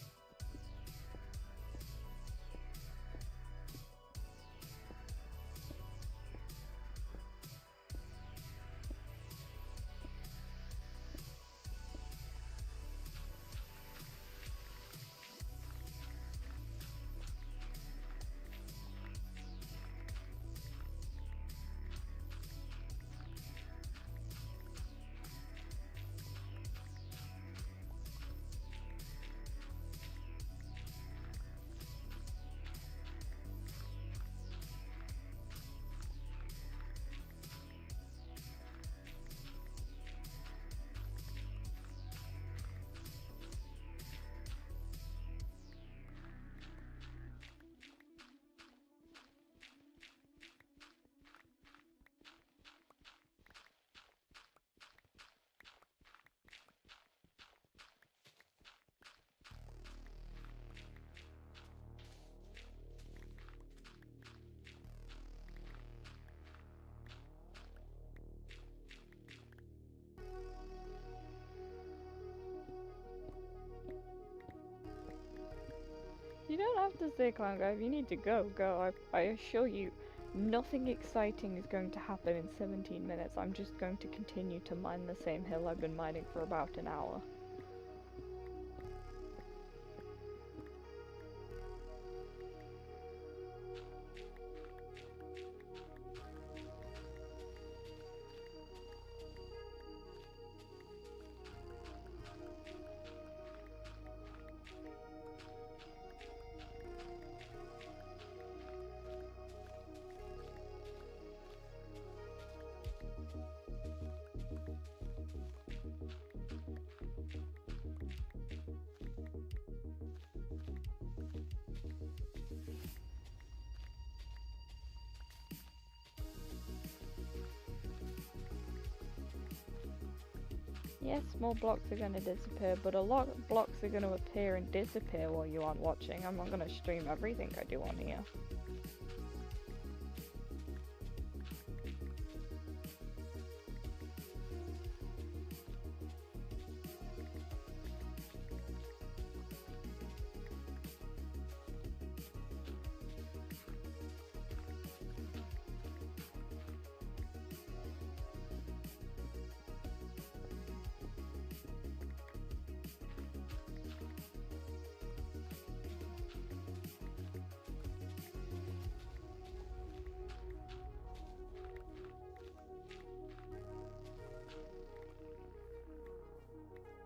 have to say, Clown Guy. If you need to go, go. I assure you, nothing exciting is going to happen in 17 minutes. I'm just going to continue to mine the same hill I've been mining for about an hour. Yes, more blocks are going to disappear, but a lot of blocks are going to appear and disappear while you aren't watching. I'm not going to stream everything I do on here.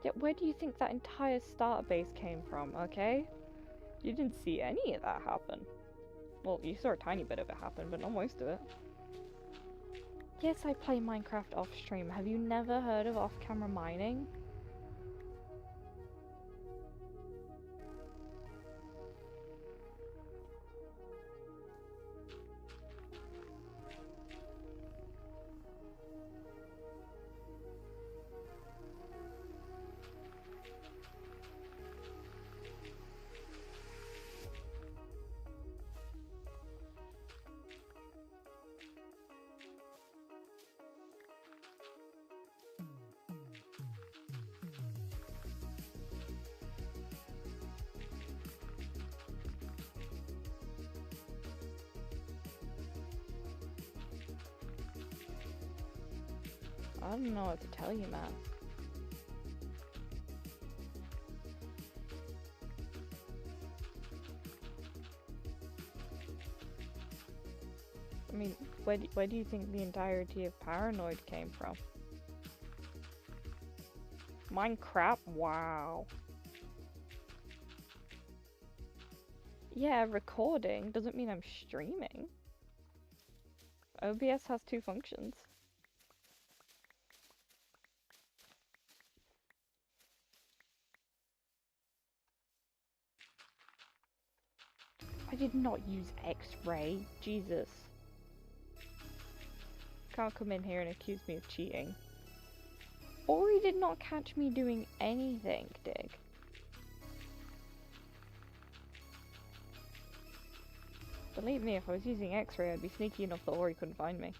Yeah, where do you think that entire starter base came from, okay? You didn't see any of that happen. Well, you saw a tiny bit of it happen, but not most of it. Yes, I play Minecraft off stream. Have you never heard of off-camera mining? I don't know what to tell you, Matt. I mean, where do you think the entirety of Paranoid came from? Minecraft? Wow. Yeah, recording doesn't mean I'm streaming. OBS has two functions. I did not use X-ray. Jesus. Can't come in here and accuse me of cheating. Ori did not catch me doing anything, Dig. Believe me, if I was using X-ray, I'd be sneaky enough that Ori couldn't find me.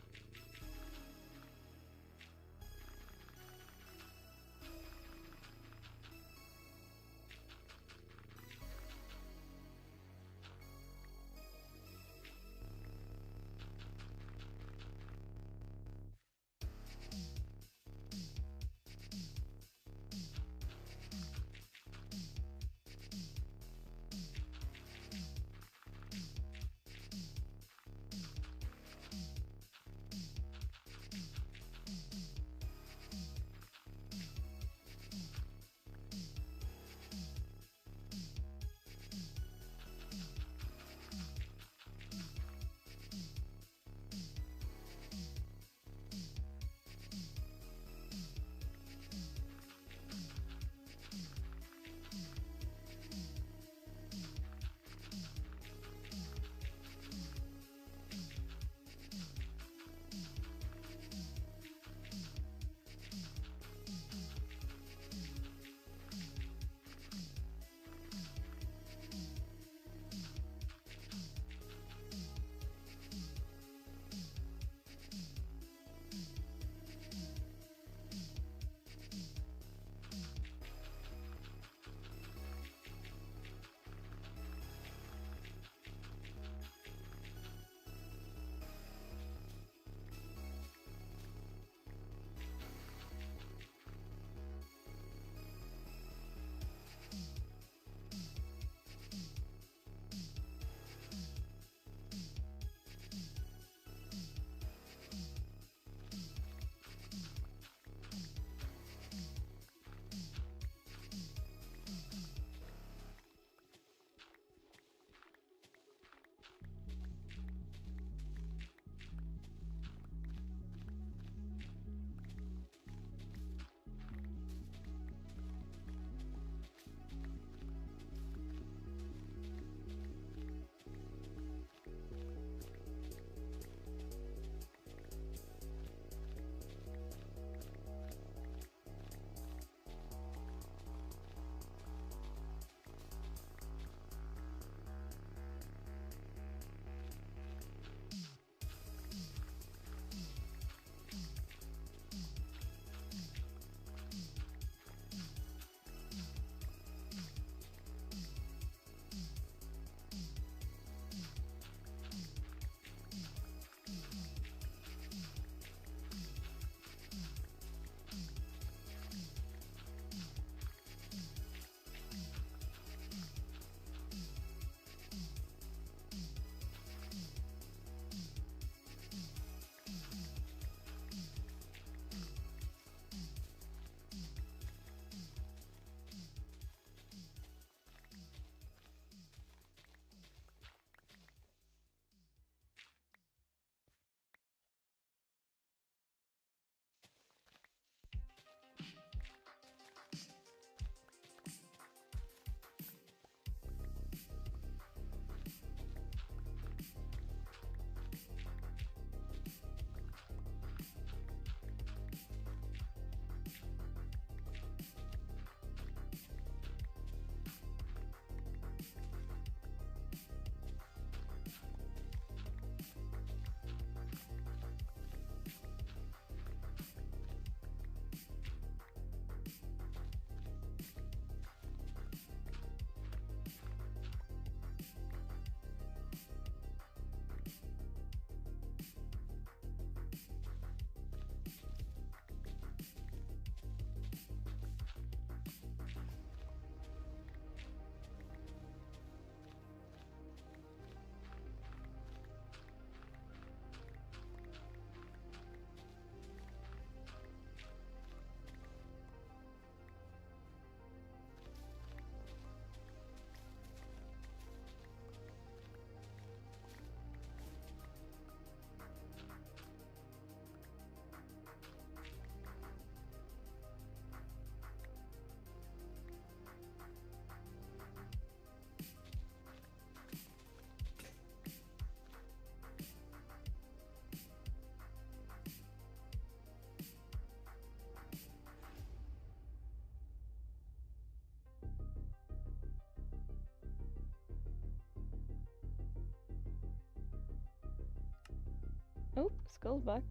Oh, Skull's back.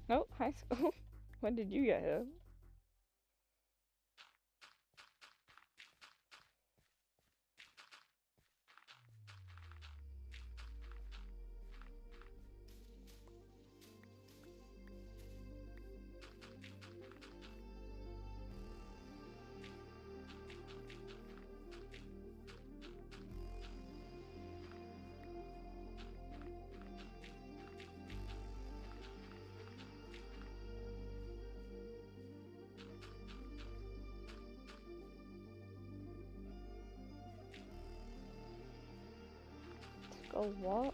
Oh, hi Skull. When did you get here? Skull what?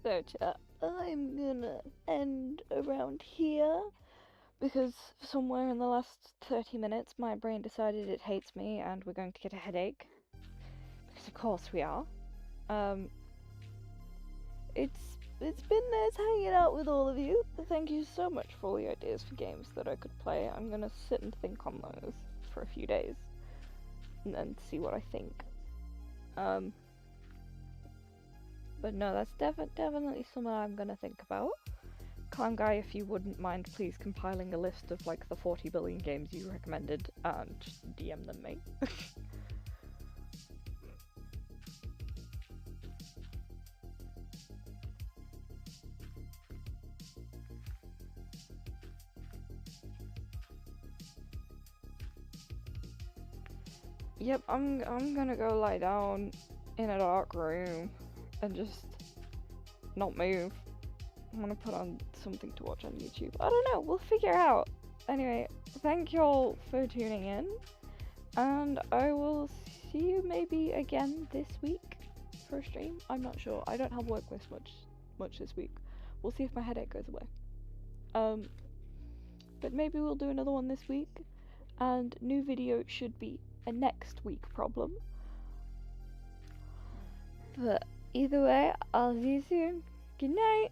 So chat, I'm gonna end around here because somewhere in the last 30 minutes my brain decided it hates me and we're going to get a headache. Because of course we are. It's it's been nice hanging out with all of you. Thank you so much for all the ideas for games that I could play. I'm gonna sit and think on those for a few days and then see what I think. But no, that's definitely something I'm gonna think about. Clown Guy, if you wouldn't mind please compiling a list of like the 40 billion games you recommended and just DM them me. Yep, I'm gonna go lie down in a dark room and just not move. I'm gonna put on something to watch on YouTube. I don't know, we'll figure it out. Anyway, thank you all for tuning in, and I will see you maybe again this week for a stream. I'm not sure. I don't have work this much this week. We'll see if my headache goes away. But maybe we'll do another one this week, and new video should be a next week problem. But either way, I'll see you soon. Good night.